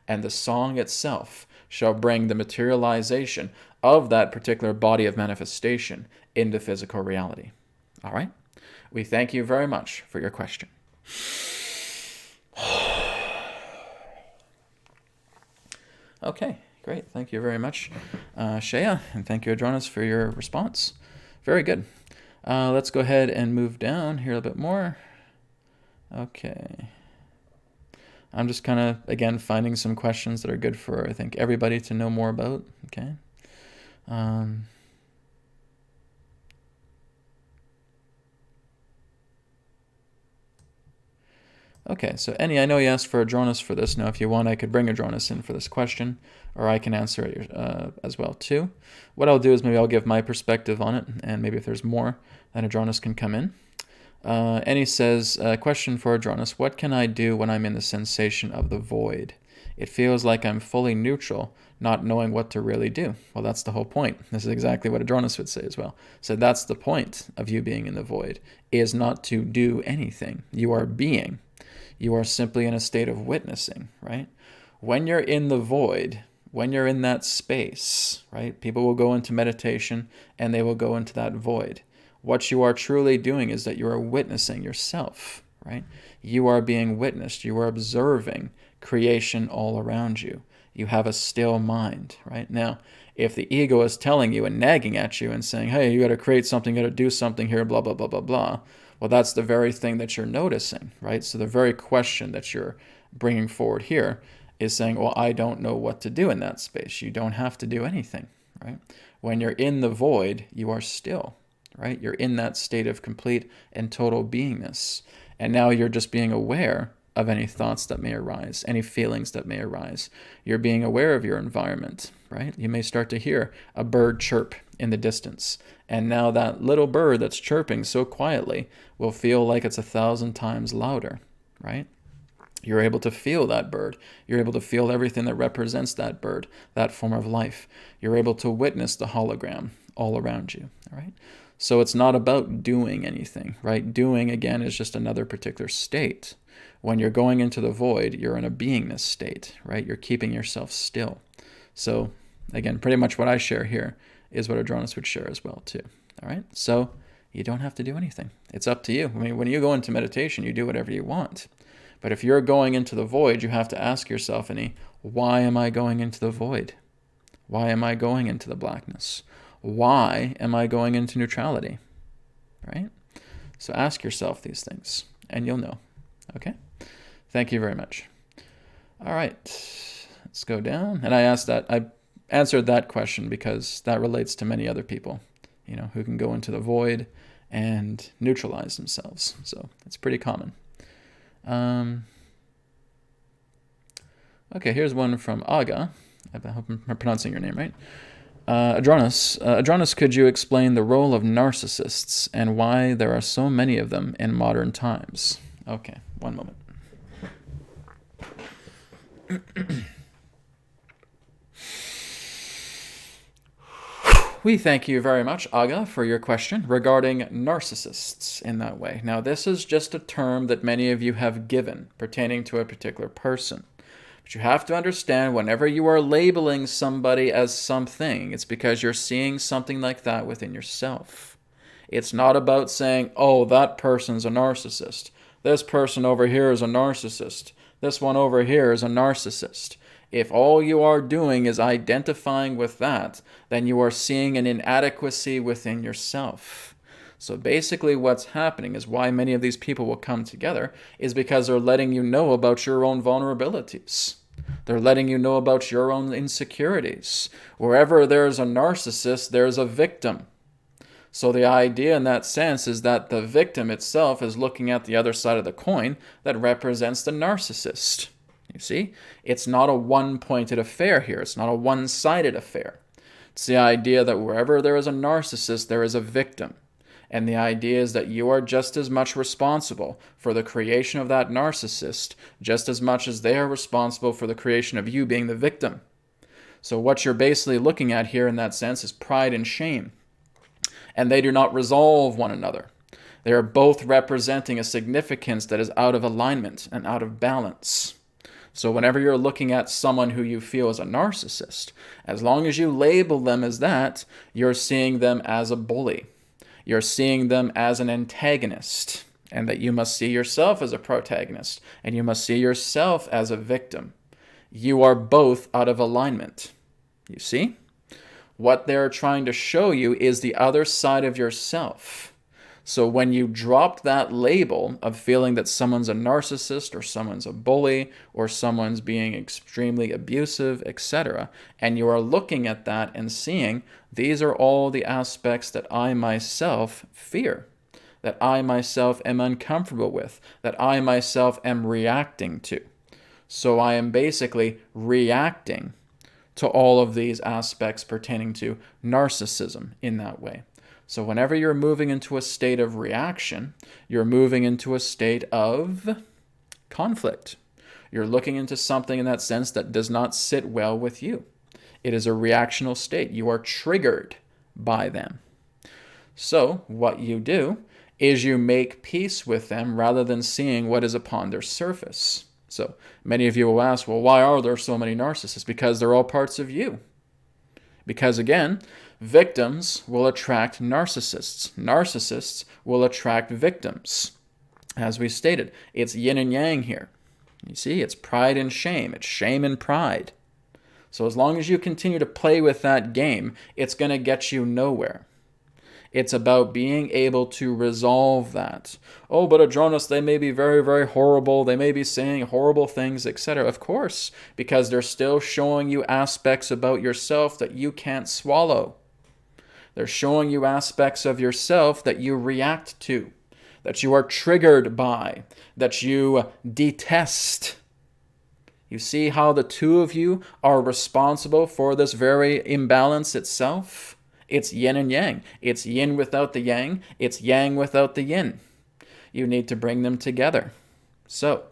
And the song itself shall bring the materialization of that particular body of manifestation into physical reality. All right? We thank you very much for your question. Okay, great. Thank you very much, Shea, and thank you, Adronis, for your response. Very good. Let's go ahead and move down here a little bit more. Okay. I'm just kind of, again, finding some questions that are good for, I think, everybody to know more about. Okay. Okay, so Annie, I know you asked for Adronis for this. Now, if you want, I could bring Adronis in for this question, or I can answer it as well, too. What I'll do is maybe I'll give my perspective on it, and maybe if there's more, then Adronis can come in. Annie says, question for Adronis, what can I do when I'm in the sensation of the void? It feels like I'm fully neutral, not knowing what to really do. Well, that's the whole point. This is exactly what Adronis would say as well. So that's the point of you being in the void, is not to do anything. You are being. You are simply in a state of witnessing, right? When you're in the void, when you're in that space, right? People will go into meditation and they will go into that void. What you are truly doing is that you are witnessing yourself, right? You are being witnessed. You are observing creation all around you. You have a still mind, right? Now, if the ego is telling you and nagging at you and saying, hey, you got to create something, you got to do something here, blah, blah, blah, blah, blah, well, that's the very thing that you're noticing, right? So the very question that you're bringing forward here is saying, well, I don't know what to do in that space. You don't have to do anything, right? When you're in the void, you are still, right? You're in that state of complete and total beingness. And now you're just being aware of any thoughts that may arise, any feelings that may arise. You're being aware of your environment, right? You may start to hear a bird chirp in the distance. And now that little bird that's chirping so quietly will feel like it's 1,000 times louder, right? You're able to feel that bird. You're able to feel everything that represents that bird, that form of life. You're able to witness the hologram all around you, all right? So it's not about doing anything, right? Doing, again, is just another particular state. When you're going into the void, you're in a beingness state, right? You're keeping yourself still. So, again, pretty much what I share here is what Adronis would share as well, too. All right? So, You don't have to do anything. It's up to you. I mean, when you go into meditation, you do whatever you want. But if you're going into the void, you have to ask yourself, why am I going into the void? Why am I going into the blackness? Why am I going into neutrality? Right? So ask yourself these things, and you'll know. Okay? Thank you very much. All right. Let's go down. And I answered that question because that relates to many other people, who can go into the void and neutralize themselves. So it's pretty common. Okay, here's one from Aga. I hope I'm pronouncing your name right. Adronis, could you explain the role of narcissists and why there are so many of them in modern times? Okay, one moment. We thank you very much, Aga, for your question regarding narcissists in that way. Now, this is just a term that many of you have given pertaining to a particular person. But you have to understand, whenever you are labeling somebody as something, it's because you're seeing something like that within yourself. It's not about saying, oh, that person's a narcissist. This person over here is a narcissist. This one over here is a narcissist. If all you are doing is identifying with that, then you are seeing an inadequacy within yourself. So basically what's happening is why many of these people will come together is because they're letting you know about your own vulnerabilities. They're letting you know about your own insecurities. Wherever there's a narcissist, there's a victim. So the idea in that sense is that the victim itself is looking at the other side of the coin that represents the narcissist. You see, it's not a one-pointed affair here. It's not a one-sided affair. It's the idea that wherever there is a narcissist, there is a victim. And the idea is that you are just as much responsible for the creation of that narcissist, just as much as they are responsible for the creation of you being the victim. So what you're basically looking at here in that sense is pride and shame. And they do not resolve one another. They are both representing a significance that is out of alignment and out of balance. So whenever you're looking at someone who you feel is a narcissist, as long as you label them as that, you're seeing them as a bully. You're seeing them as an antagonist, and that you must see yourself as a protagonist, and you must see yourself as a victim. You are both out of alignment. You see? What they're trying to show you is the other side of yourself. So when you drop that label of feeling that someone's a narcissist or someone's a bully or someone's being extremely abusive, etc., and you are looking at that and seeing these are all the aspects that I myself fear, that I myself am uncomfortable with, that I myself am reacting to. So I am basically reacting to all of these aspects pertaining to narcissism in that way. So whenever you're moving into a state of reaction, you're moving into a state of conflict. You're looking into something in that sense that does not sit well with you. It is a reactional state. You are triggered by them. So what you do is you make peace with them rather than seeing what is upon their surface. So many of you will ask, well, why are there so many narcissists? Because they're all parts of you. Because again, victims will attract narcissists. Narcissists will attract victims. As we stated, it's yin and yang here. You see, it's pride and shame. It's shame and pride. So as long as you continue to play with that game, it's going to get you nowhere. It's about being able to resolve that. Oh, but Adronis, they may be very, very horrible. They may be saying horrible things, etc. Of course, because they're still showing you aspects about yourself that you can't swallow. They're showing you aspects of yourself that you react to, that you are triggered by, that you detest. You see how the two of you are responsible for this very imbalance itself? It's yin and yang. It's yin without the yang. It's yang without the yin. You need to bring them together. So,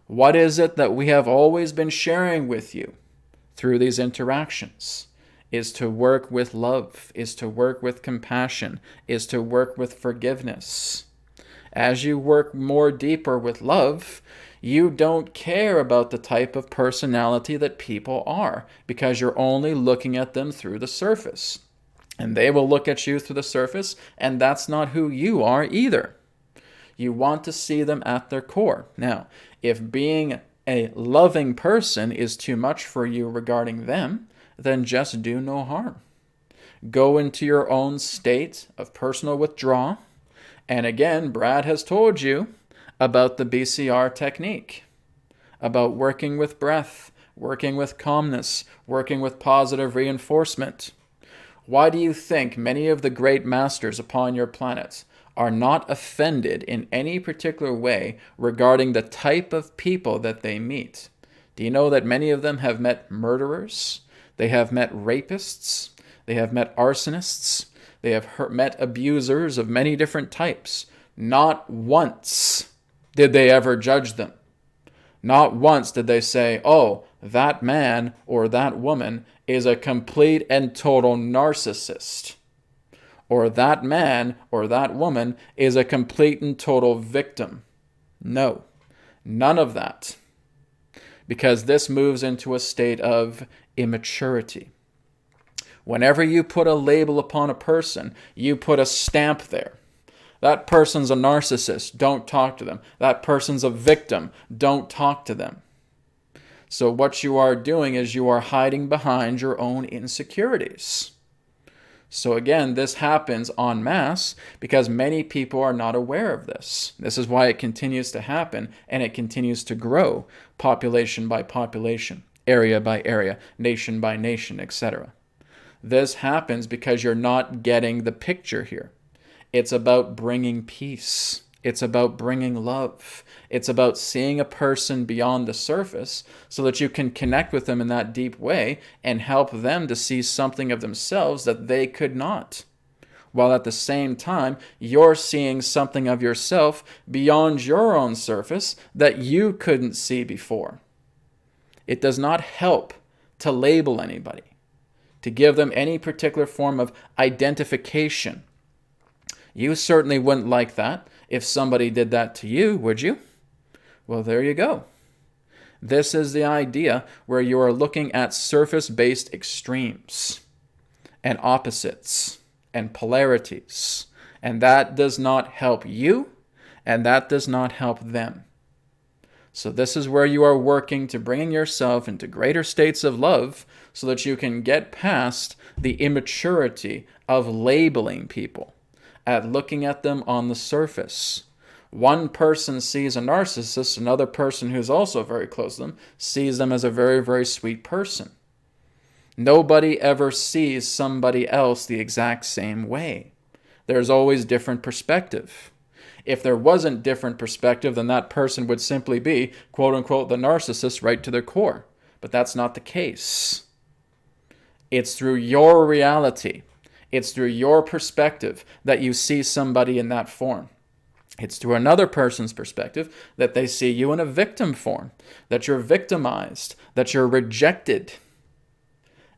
what is it that we have always been sharing with you through these interactions? Is to work with love, is to work with compassion, is to work with forgiveness. As you work more deeper with love, you don't care about the type of personality that people are because you're only looking at them through the surface. And they will look at you through the surface, and that's not who you are either. You want to see them at their core. Now, if being a loving person is too much for you regarding them, then just do no harm. Go into your own state of personal withdrawal. And again, Brad has told you about the BCR technique, about working with breath, working with calmness, working with positive reinforcement. Why do you think many of the great masters upon your planet are not offended in any particular way regarding the type of people that they meet? Do you know that many of them have met murderers? They have met rapists. They have met arsonists. They have met abusers of many different types. Not once did they ever judge them. Not once did they say, oh, that man or that woman is a complete and total narcissist. Or that man or that woman is a complete and total victim. No, none of that. Because this moves into a state of immaturity. Whenever you put a label upon a person, you put a stamp there. That person's a narcissist, don't talk to them. That person's a victim, don't talk to them. So what you are doing is you are hiding behind your own insecurities. So again, this happens en masse because many people are not aware of this. This is why it continues to happen and it continues to grow population by population, area by area, nation by nation, etc. This happens because you're not getting the picture here. It's about bringing peace. It's about bringing love. It's about seeing a person beyond the surface so that you can connect with them in that deep way and help them to see something of themselves that they could not. While at the same time, you're seeing something of yourself beyond your own surface that you couldn't see before. It does not help to label anybody, to give them any particular form of identification. You certainly wouldn't like that if somebody did that to you, would you? Well, there you go. This is the idea where you are looking at surface-based extremes and opposites and polarities. And that does not help you, and that does not help them. So this is where you are working to bringing yourself into greater states of love so that you can get past the immaturity of labeling people, at looking at them on the surface. One person sees a narcissist, another person who's also very close to them sees them as a very, very sweet person. Nobody ever sees somebody else the exact same way. There's always different perspective. If there wasn't different perspective, then that person would simply be, quote unquote, the narcissist right to their core. But that's not the case. It's through your reality. It's through your perspective that you see somebody in that form. It's through another person's perspective that they see you in a victim form, that you're victimized, that you're rejected.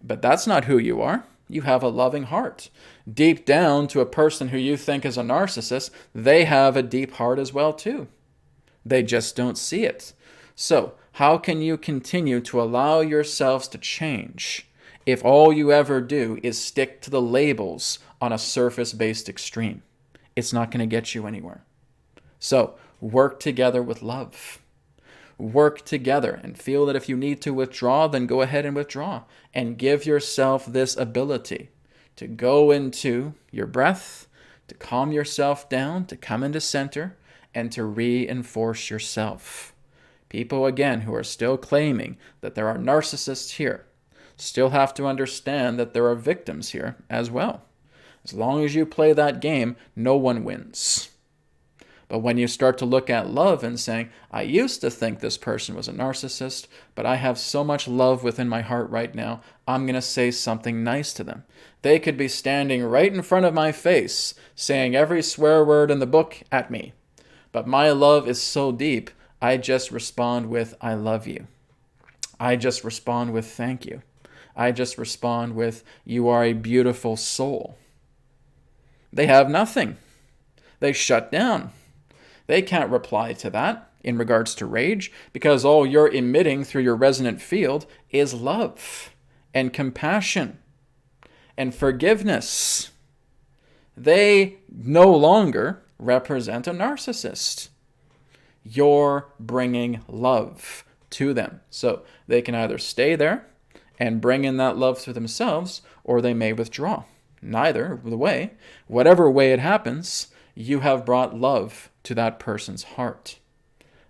But that's not who you are. You have a loving heart. Deep down to a person who you think is a narcissist, they have a deep heart as well too. They just don't see it. So how can you continue to allow yourselves to change if all you ever do is stick to the labels on a surface-based extreme? It's not going to get you anywhere. So work together with love. Work together and feel that if you need to withdraw, then go ahead and withdraw. And give yourself this ability to go into your breath, to calm yourself down, to come into center, and to reinforce yourself. People, again, who are still claiming that there are narcissists here, still have to understand that there are victims here as well. As long as you play that game, no one wins. But when you start to look at love and saying, I used to think this person was a narcissist, but I have so much love within my heart right now, I'm going to say something nice to them. They could be standing right in front of my face, saying every swear word in the book at me. But my love is so deep, I just respond with, I love you. I just respond with, thank you. I just respond with, you are a beautiful soul. They have nothing. They shut down. They can't reply to that in regards to rage because all you're emitting through your resonant field is love and compassion and forgiveness. They no longer represent a narcissist. You're bringing love to them. So they can either stay there and bring in that love to themselves, or they may withdraw. Neither the way, whatever way it happens, you have brought love to that person's heart.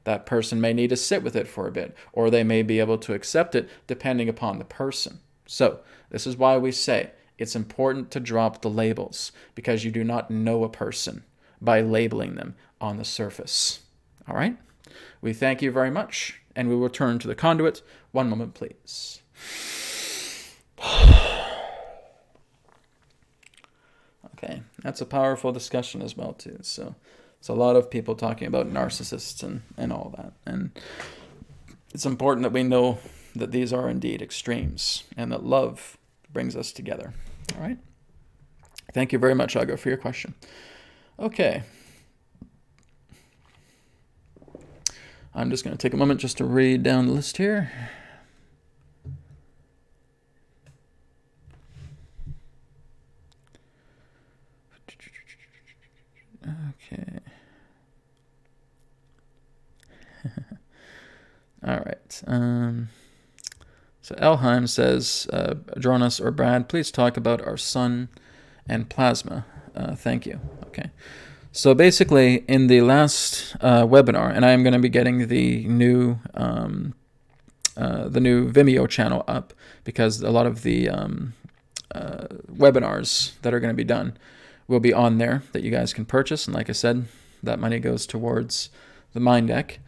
That person may need to sit with it for a bit, or they may be able to accept it depending upon the person. So this is why we say it's important to drop the labels, because you do not know a person by labeling them on the surface. All right? We thank you very much, and we will turn to the conduit. One moment, please. Okay, that's a powerful discussion as well, too. So it's a lot of people talking about narcissists and all that. And it's important that we know that these are indeed extremes and that love brings us together. All right? Thank you very much, Ago, for your question. Okay. I'm just going to take a moment just to read down the list here. Okay. All right. So Elheim says, Adronis or Brad, please talk about our sun and plasma. Thank you. Okay. So basically, in the last webinar, and I am going to be getting the new Vimeo channel up, because a lot of the webinars that are going to be done will be on there that you guys can purchase. And like I said, that money goes towards the Mind Deck.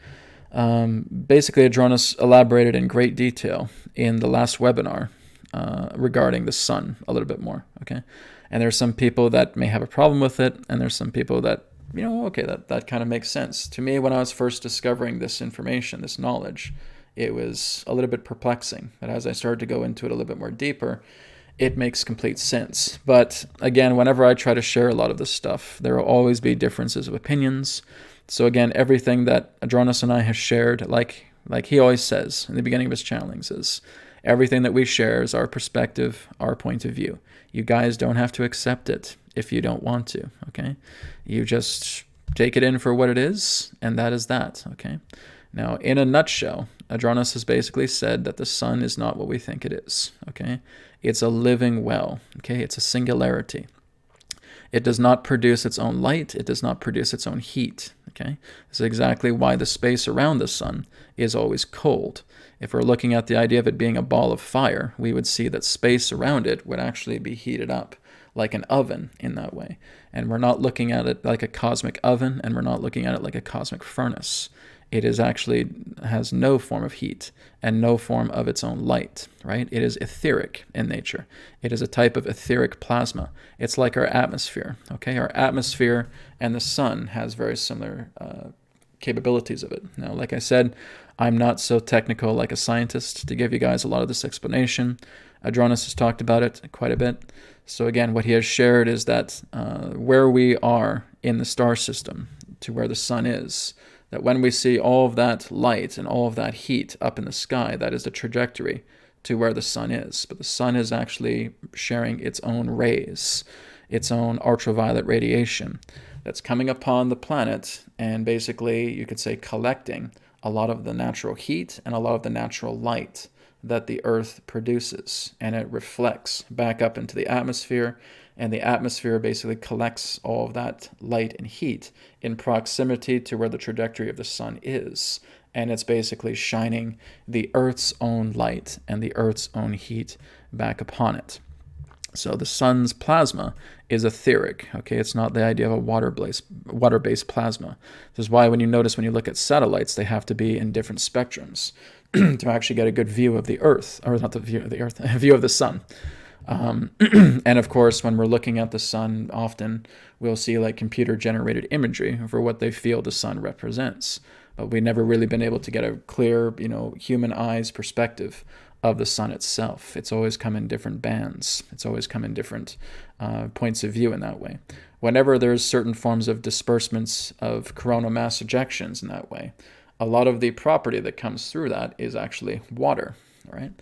Basically, Adronis elaborated in great detail in the last webinar regarding the sun a little bit more. Okay. And there's some people that may have a problem with it, and there's some people that, okay, that kind of makes sense. To me, when I was first discovering this information, this knowledge, it was a little bit perplexing. But as I started to go into it a little bit more deeper, it makes complete sense. But again, whenever I try to share a lot of this stuff, there will always be differences of opinions. So again, everything that Adronis and I have shared, like he always says in the beginning of his channelings, is everything that we share is our perspective, our point of view. You guys don't have to accept it if you don't want to, okay? You just take it in for what it is, and that is that, okay? Now, in a nutshell, Adronis has basically said that the sun is not what we think it is, okay? It's a living well, okay? It's a singularity. It does not produce its own light. It does not produce its own heat, okay? This is exactly why the space around the sun is always cold. If we're looking at the idea of it being a ball of fire, we would see that space around it would actually be heated up like an oven in that way. And we're not looking at it like a cosmic oven, and we're not looking at it like a cosmic furnace. It is actually has no form of heat and no form of its own light, right? It is etheric in nature. It is a type of etheric plasma. It's like our atmosphere, okay? Our atmosphere and the sun has very similar capabilities of it. Now, like I said, I'm not so technical like a scientist to give you guys a lot of this explanation. Adronis has talked about it quite a bit. So again, what he has shared is that where we are in the star system to where the sun is, that when we see all of that light and all of that heat up in the sky, that is the trajectory to where the sun is. But the sun is actually sharing its own rays, its own ultraviolet radiation that's coming upon the planet, and basically, you could say, collecting a lot of the natural heat and a lot of the natural light that the Earth produces, and it reflects back up into the atmosphere, and the atmosphere basically collects all of that light and heat in proximity to where the trajectory of the sun is, and it's basically shining the Earth's own light and the Earth's own heat back upon it. So the sun's plasma is etheric, okay? It's not the idea of a water-based plasma. This is why when you look at satellites, they have to be in different spectrums to actually get a good view of the Earth, or not the view of the Earth, a view of the sun. And of course, when we're looking at the sun, often we'll see like computer-generated imagery for what they feel the sun represents. But we've never really been able to get a clear, human eyes perspective of the sun itself. It's always come in different bands. It's always come in different points of view in that way. Whenever there's certain forms of disbursements of coronal mass ejections in that way, a lot of the property that comes through that is actually water, right?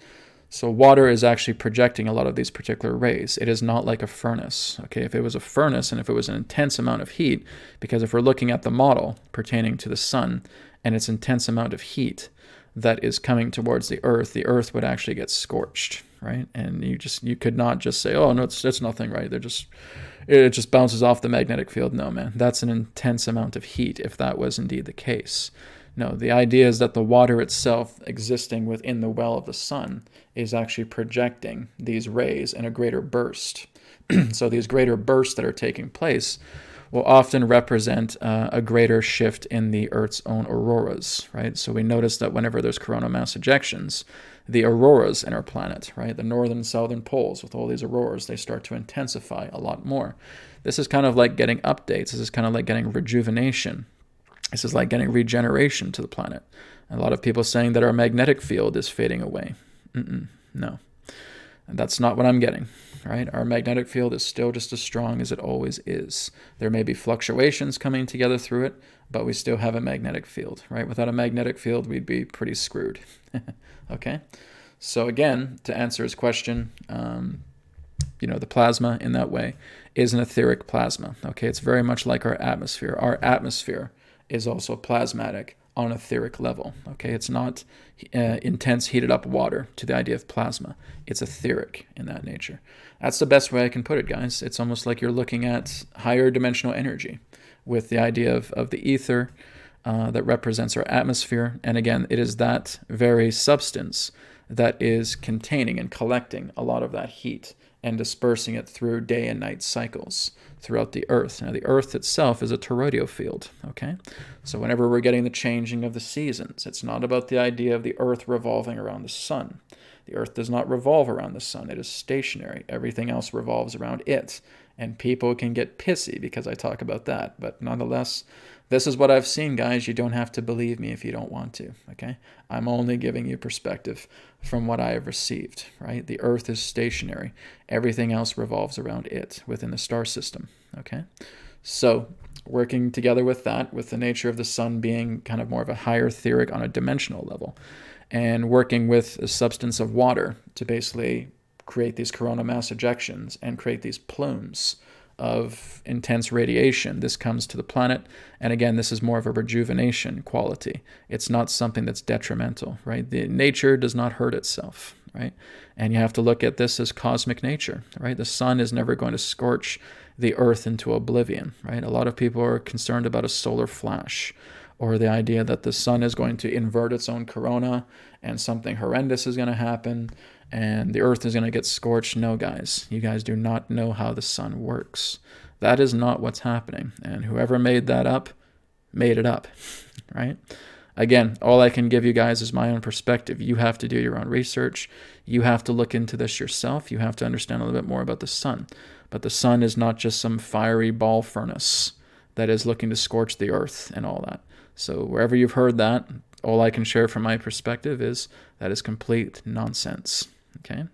So water is actually projecting a lot of these particular rays. It is not like a furnace. Okay, if it was a furnace and if it was an intense amount of heat, because if we're looking at the model pertaining to the sun and its intense amount of heat that is coming towards the earth would actually get scorched, right? And you could not just say, oh no, it's nothing, right? It just bounces off the magnetic field. No, man, that's an intense amount of heat if that was indeed the case. No, the idea is that the water itself existing within the well of the sun is actually projecting these rays in a greater burst. So these greater bursts that are taking place will often represent a greater shift in the Earth's own auroras, right? So we notice that whenever there's coronal mass ejections, the auroras in our planet, right, the northern and southern poles with all these auroras, they start to intensify a lot more. This is kind of like getting updates. This is kind of like getting rejuvenation. This is like getting regeneration to the planet. A lot of people saying that our magnetic field is fading away. No, and that's not what I'm getting, right? Our magnetic field is still just as strong as it always is. There may be fluctuations coming together through it, but we still have a magnetic field, right? Without a magnetic field, we'd be pretty screwed. Okay? So again, to answer his question, the plasma in that way is an etheric plasma. Okay, it's very much like our atmosphere. Our atmosphere is also plasmatic on etheric level. Okay, it's not intense heated up water to the idea of plasma. It's etheric in that nature. That's the best way I can put it, guys. It's almost like you're looking at higher dimensional energy with the idea of the ether that represents our atmosphere. And again, it is that very substance that is containing and collecting a lot of that heat and dispersing it through day and night cycles throughout the Earth. Now, the Earth itself is a toroidal field, okay? So whenever we're getting the changing of the seasons, it's not about the idea of the Earth revolving around the sun. The Earth does not revolve around the sun. It is stationary. Everything else revolves around it. And people can get pissy because I talk about that. But nonetheless, this is what I've seen, guys. You don't have to believe me if you don't want to, okay? I'm only giving you perspective from what I have received, right? The Earth is stationary. Everything else revolves around it within the star system, okay? So working together with that, with the nature of the sun being kind of more of a higher etheric on a dimensional level, and working with the substance of water to basically create these coronal mass ejections and create these plumes of intense radiation. This comes to the planet, and again, this is more of a rejuvenation quality. It's not something that's detrimental, right? The nature does not hurt itself, right? And you have to look at this as cosmic nature, right? The sun is never going to scorch the earth into oblivion, right? A lot of people are concerned about a solar flash, or the idea that the sun is going to invert its own corona and something horrendous is going to happen and the earth is going to get scorched. No, guys, you guys do not know how the sun works. That is not what's happening. And whoever made that up, made it up, right? Again, all I can give you guys is my own perspective. You have to do your own research. You have to look into this yourself. You have to understand a little bit more about the sun. But the sun is not just some fiery ball furnace that is looking to scorch the earth and all that. So wherever you've heard that, all I can share from my perspective is that is complete nonsense. Okay?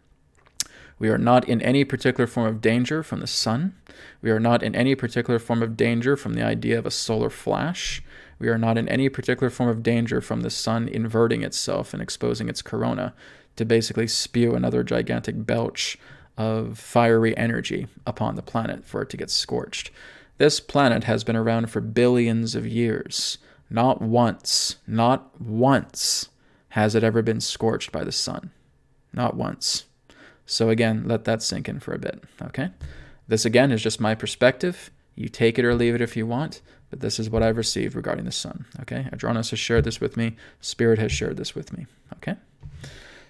We are not in any particular form of danger from the sun. We are not in any particular form of danger from the idea of a solar flash. We are not in any particular form of danger from the sun inverting itself and exposing its corona to basically spew another gigantic belch of fiery energy upon the planet for it to get scorched. This planet has been around for billions of years. Not once has it ever been scorched by the sun. Not once. So again, let that sink in for a bit, okay? This again is just my perspective. You take it or leave it if you want, but this is what I've received regarding the sun, okay? Adronis has shared this with me. Spirit has shared this with me, okay?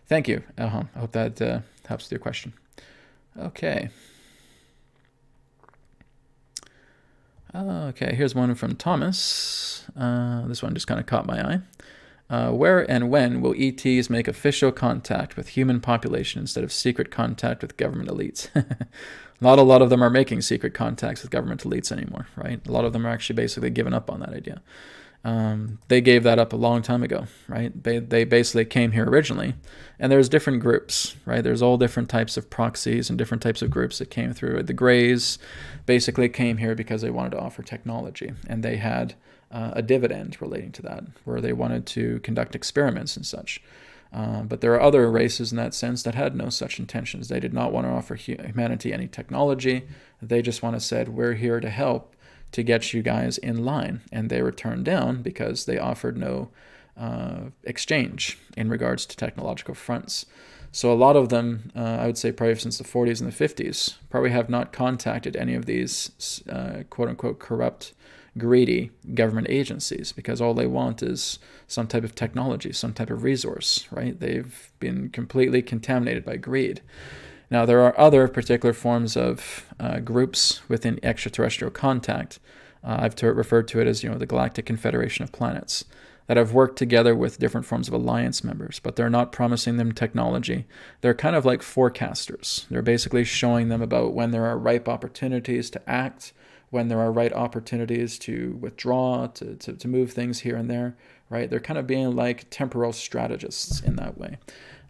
Thank you, Elham. I hope that helps with your question. Okay. Okay, here's one from Thomas. This one just kind of caught my eye. Where and when will ETs make official contact with human population instead of secret contact with government elites? Not a lot of them are making secret contacts with government elites anymore, right? A lot of them are actually basically giving up on that idea. They gave that up a long time ago, right? They basically came here originally, and there's different groups, right? There's all different types of proxies and different types of groups that came through. The Greys basically came here because they wanted to offer technology, and they had a dividend relating to that, where they wanted to conduct experiments and such. But there are other races in that sense that had no such intentions. They did not want to offer humanity any technology. They just want to say, we're here to help to get you guys in line. And they were turned down because they offered no exchange in regards to technological fronts. So a lot of them, I would say probably since the 40s and the 50s, probably have not contacted any of these quote-unquote corrupt, greedy government agencies, because all they want is some type of technology, some type of resource, right? They've been completely contaminated by greed. Now, there are other particular forms of groups within extraterrestrial contact. I've referred to it as, the Galactic Confederation of Planets, that have worked together with different forms of alliance members, but they're not promising them technology. They're kind of like forecasters. They're basically showing them about when there are ripe opportunities to act, when there are right opportunities to withdraw, to move things here and there, right? They're kind of being like temporal strategists in that way.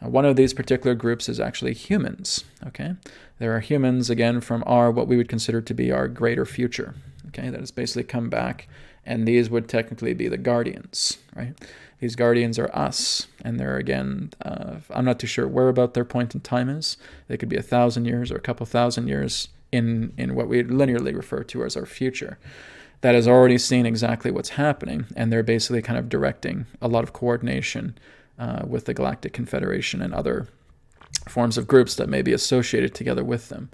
One of these particular groups is actually humans, okay? There are humans, again, from what we would consider to be our greater future, okay? That has basically come back, and these would technically be the guardians, right? These guardians are us, and they're, again, I'm not too sure where about their point in time is. They could be 1,000 years or a couple thousand years in what we linearly refer to as our future. That has already seen exactly what's happening, and they're basically kind of directing a lot of coordination with the Galactic Confederation and other forms of groups that may be associated together with them.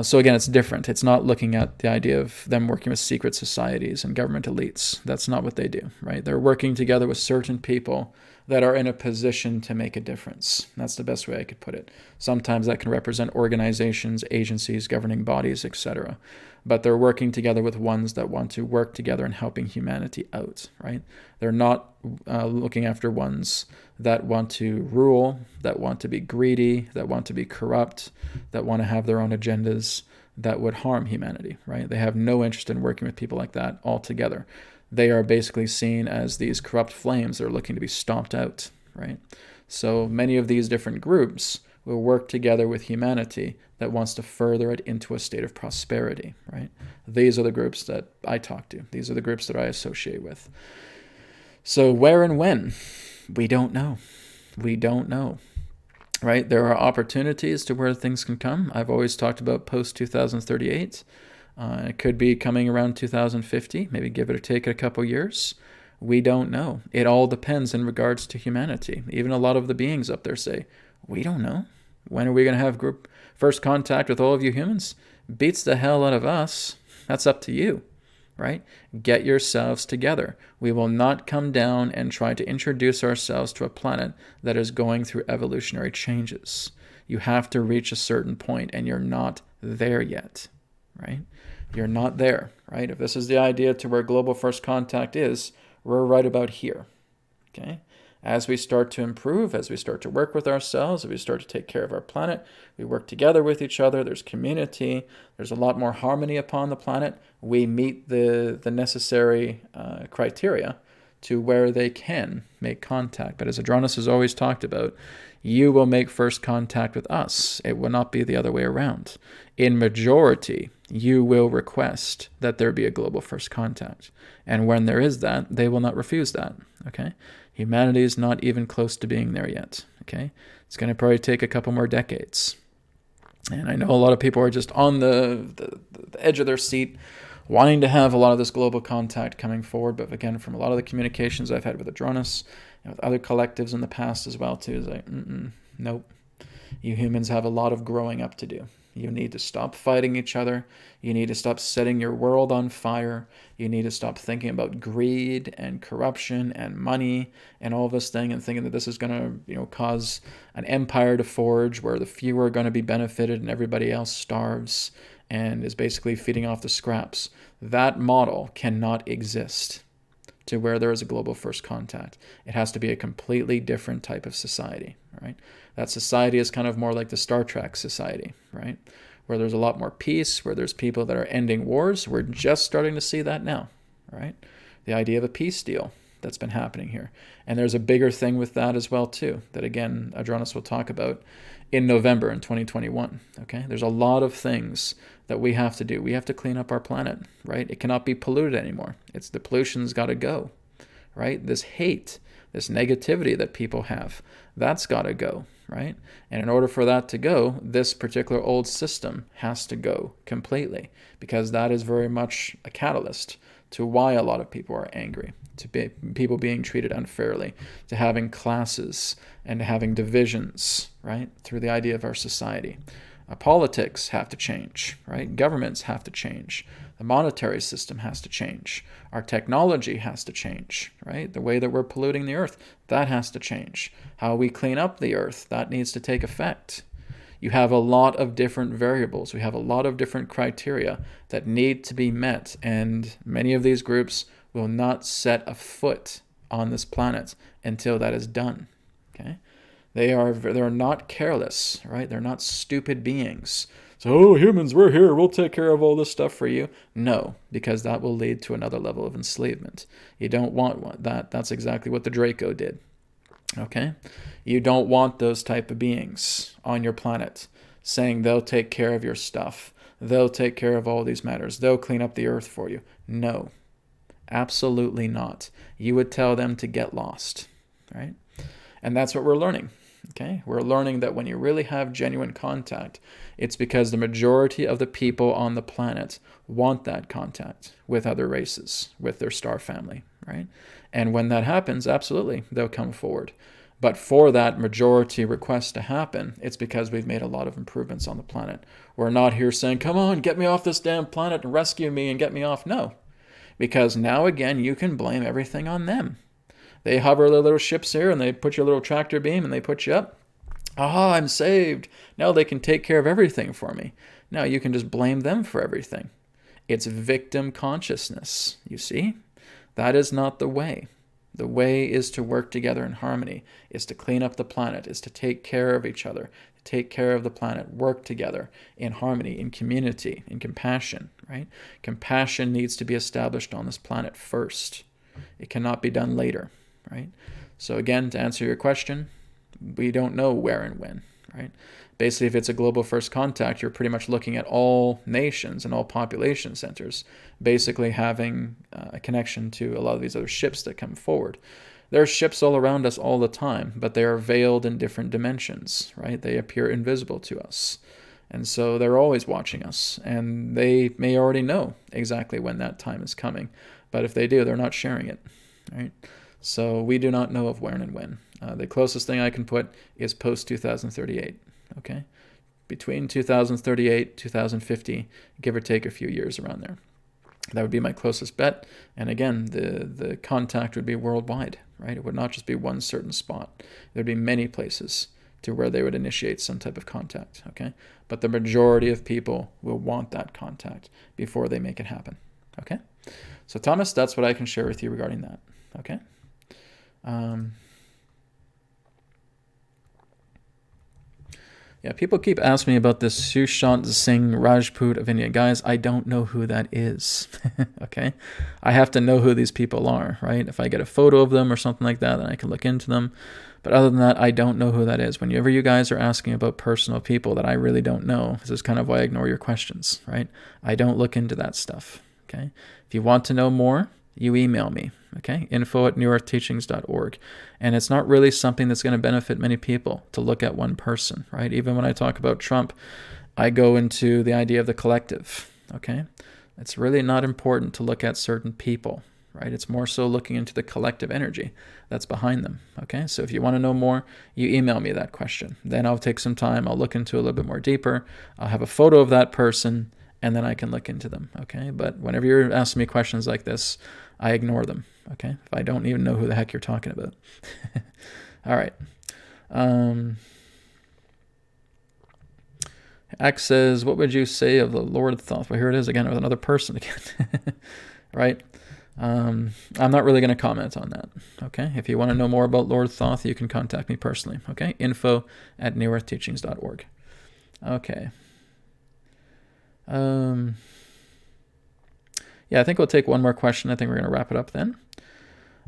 So again, it's different. It's not looking at the idea of them working with secret societies and government elites. That's not what they do, right? They're working together with certain people that are in a position to make a difference. That's the best way I could put it. Sometimes that can represent organizations, agencies, governing bodies, etc. But they're working together with ones that want to work together in helping humanity out, right? They're not looking after ones that want to rule, that want to be greedy, that want to be corrupt, that want to have their own agendas that would harm humanity, right? They have no interest in working with people like that altogether. They are basically seen as these corrupt flames that are looking to be stomped out, right? So many of these different groups will work together with humanity that wants to further it into a state of prosperity, right? These are the groups that I talk to. These are the groups that I associate with. So where and when? We don't know. We don't know, right? There are opportunities to where things can come. I've always talked about post-2038. It could be coming around 2050, maybe give it or take it a couple years. We don't know. It all depends in regards to humanity. Even a lot of the beings up there say, we don't know. When are we going to have group first contact with all of you humans? Beats the hell out of us. That's up to you, right? Get yourselves together. We will not come down and try to introduce ourselves to a planet that is going through evolutionary changes. You have to reach a certain point, and you're not there yet, right? You're not there, right? If this is the idea to where global first contact is, we're right about here, okay? As we start to improve, as we start to work with ourselves, as we start to take care of our planet, we work together with each other, there's community, there's a lot more harmony upon the planet, we meet the necessary criteria to where they can make contact. But as Adronis has always talked about, you will make first contact with us. It will not be the other way around. In majority, you will request that there be a global first contact. And when there is that, they will not refuse that, okay? Humanity is not even close to being there yet, okay? It's going to probably take a couple more decades. And I know a lot of people are just on the edge of their seat, wanting to have a lot of this global contact coming forward. But again, from a lot of the communications I've had with Adronis and with other collectives in the past as well too, is like, nope. You humans have a lot of growing up to do. You need to stop fighting each other. You need to stop setting your world on fire. You need to stop thinking about greed and corruption and money and all this thing and thinking that this is going to, cause an empire to forge where the few are going to be benefited and everybody else starves and is basically feeding off the scraps. That model cannot exist to where there is a global first contact. It has to be a completely different type of society, right? That society is kind of more like the Star Trek society, right? Where there's a lot more peace, where there's people that are ending wars. We're just starting to see that now, right? The idea of a peace deal that's been happening here. And there's a bigger thing with that as well, too, that, again, Adronis will talk about in November in 2021, okay? There's a lot of things that we have to do. We have to clean up our planet, right? It cannot be polluted anymore. The pollution's got to go, right? This hate this negativity that people have, that's got to go, right? And in order for that to go, this particular old system has to go completely, because that is very much a catalyst to why a lot of people are angry, to people being treated unfairly, to having classes and having divisions, right, through the idea of our society. Politics have to change, right? Governments have to change. The monetary system has to change. Our technology has to change, right? The way that we're polluting the earth, that has to change. How we clean up the earth, that needs to take effect. You have a lot of different variables. We have a lot of different criteria that need to be met, and many of these groups will not set a foot on this planet until that is done, okay? They're not careless, right? They're not stupid beings. So, humans, we're here. We'll take care of all this stuff for you. No, because that will lead to another level of enslavement. You don't want that. That's exactly what the Draco did. Okay? You don't want those type of beings on your planet saying they'll take care of your stuff. They'll take care of all these matters. They'll clean up the earth for you. No, absolutely not. You would tell them to get lost, right? And that's what we're learning. Okay, we're learning that when you really have genuine contact, it's because the majority of the people on the planet want that contact with other races, with their star family, right? And when that happens, absolutely, they'll come forward. But for that majority request to happen, it's because we've made a lot of improvements on the planet. We're not here saying, come on, get me off this damn planet and rescue me and get me off. No, because now again, you can blame everything on them. They hover their little ships here and they put your little tractor beam and they put you up. Aha, I'm saved. Now they can take care of everything for me. Now you can just blame them for everything. It's victim consciousness, you see? That is not the way. The way is to work together in harmony, is to clean up the planet, is to take care of each other, take care of the planet, work together in harmony, in community, in compassion, right? Compassion needs to be established on this planet first. It cannot be done later. Right? So again, to answer your question, we don't know where and when, right? Basically, if it's a global first contact, you're pretty much looking at all nations and all population centers, basically having a connection to a lot of these other ships that come forward. There are ships all around us all the time, but they are veiled in different dimensions, right? They appear invisible to us. And so they're always watching us, and they may already know exactly when that time is coming. But if they do, they're not sharing it, right? So we do not know of where and when. The closest thing I can put is post-2038, okay? Between 2038, 2050, give or take a few years around there. That would be my closest bet. And again, the contact would be worldwide, right? It would not just be one certain spot. There'd be many places to where they would initiate some type of contact, okay? But the majority of people will want that contact before they make it happen, okay? So Thomas, that's what I can share with you regarding that, okay? Yeah, people keep asking me about this Sushant Singh Rajput of India. Guys, I don't know who that is, okay? I have to know who these people are, right? If I get a photo of them or something like that, then I can look into them. But other than that, I don't know who that is. Whenever you guys are asking about personal people that I really don't know, this is kind of why I ignore your questions, right? I don't look into that stuff, okay? If you want to know more, you email me, okay? info@newearthteachings.org. And it's not really something that's going to benefit many people to look at one person, right? Even when I talk about Trump, I go into the idea of the collective, okay? It's really not important to look at certain people, right? It's more so looking into the collective energy that's behind them, okay? So if you want to know more, you email me that question. Then I'll take some time, I'll look into it a little bit more deeper, I'll have a photo of that person, and then I can look into them, okay? But whenever you're asking me questions like this, I ignore them, okay? If I don't even know who the heck you're talking about. All right. X says, what would you say of the Lord Thoth? Well, here it is again with another person again, right? I'm not really going to comment on that, okay? If you want to know more about Lord Thoth, you can contact me personally, okay? info@newearthteachings.org. Okay. Yeah, I think we'll take one more question. I think we're going to wrap it up then.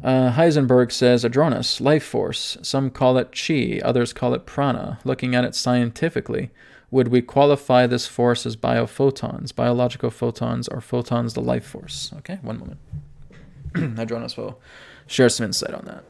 Heisenberg says, Adronis, life force. Some call it chi, others call it prana. Looking at it scientifically, would we qualify this force as biophotons, biological photons, or photons the life force? Okay, one moment. Adronis will share some insight on that.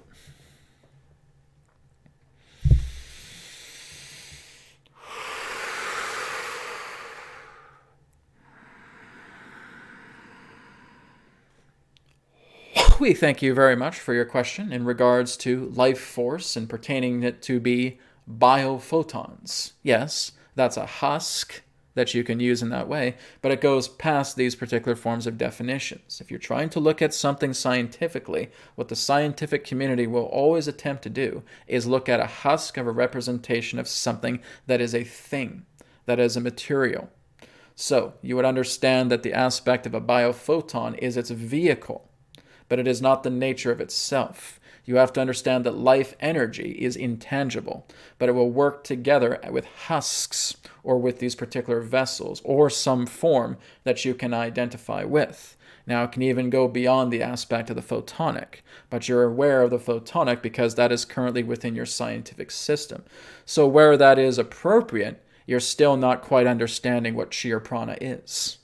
we thank you very much for your question in regards to life force and pertaining it to be biophotons. Yes, that's a husk that you can use in that way, but it goes past these particular forms of definitions. If you're trying to look at something scientifically, what the scientific community will always attempt to do is look at a husk of a representation of something that is a thing, that is a material. So you would understand that the aspect of a biophoton is its vehicle, but it is not the nature of itself. You have to understand that life energy is intangible, but it will work together with husks or with these particular vessels or some form that you can identify with. Now, it can even go beyond the aspect of the photonic, but you're aware of the photonic because that is currently within your scientific system. So where that is appropriate, you're still not quite understanding what sheer prana is.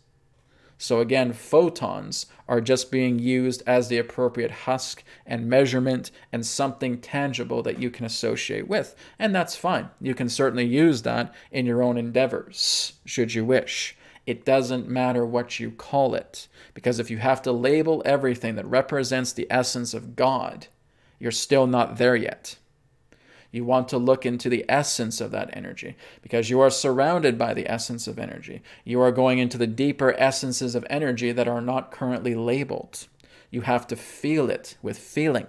So again, photons are just being used as the appropriate husk and measurement and something tangible that you can associate with. And that's fine. You can certainly use that in your own endeavors, should you wish. It doesn't matter what you call it, because if you have to label everything that represents the essence of God, you're still not there yet. You want to look into the essence of that energy because you are surrounded by the essence of energy. You are going into the deeper essences of energy that are not currently labeled. You have to feel it with feeling.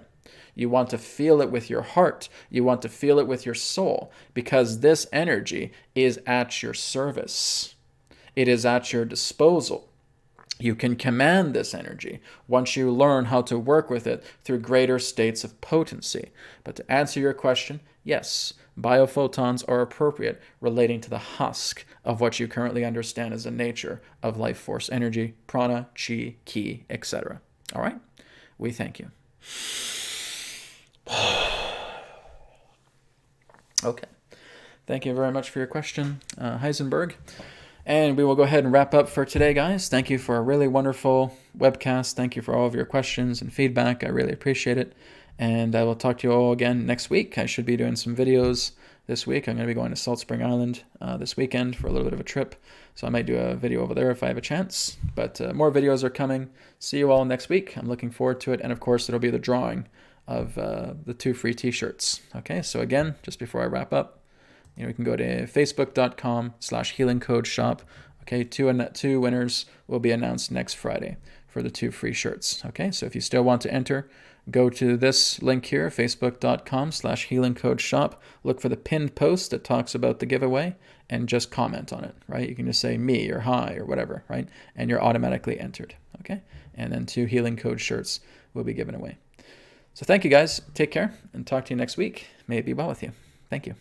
You want to feel it with your heart. You want to feel it with your soul because this energy is at your service. It is at your disposal. You can command this energy once you learn how to work with it through greater states of potency. But to answer your question, yes, biophotons are appropriate relating to the husk of what you currently understand as the nature of life force energy, prana, chi, ki, etc. All right? We thank you. Okay. Thank you very much for your question, Heisenberg. And we will go ahead and wrap up for today, guys. Thank you for a really wonderful webcast. Thank you for all of your questions and feedback. I really appreciate it. And I will talk to you all again next week. I should be doing some videos this week. I'm going to be going to Salt Spring Island this weekend for a little bit of a trip. So I might do a video over there if I have a chance. But more videos are coming. See you all next week. I'm looking forward to it. And of course, it'll be the drawing of the 2 free t-shirts. Okay, so again, just before I wrap up, you can go to facebook.com/healingcodeshop. Okay, two winners will be announced next Friday for the 2 free shirts. Okay, so if you still want to enter, go to this link here, facebook.com/healingcodeshop. Look for the pinned post that talks about the giveaway and just comment on it, right? You can just say me or hi or whatever, right? And you're automatically entered, okay? And then 2 Healing Code shirts will be given away. So thank you guys. Take care and talk to you next week. May it be well with you. Thank you.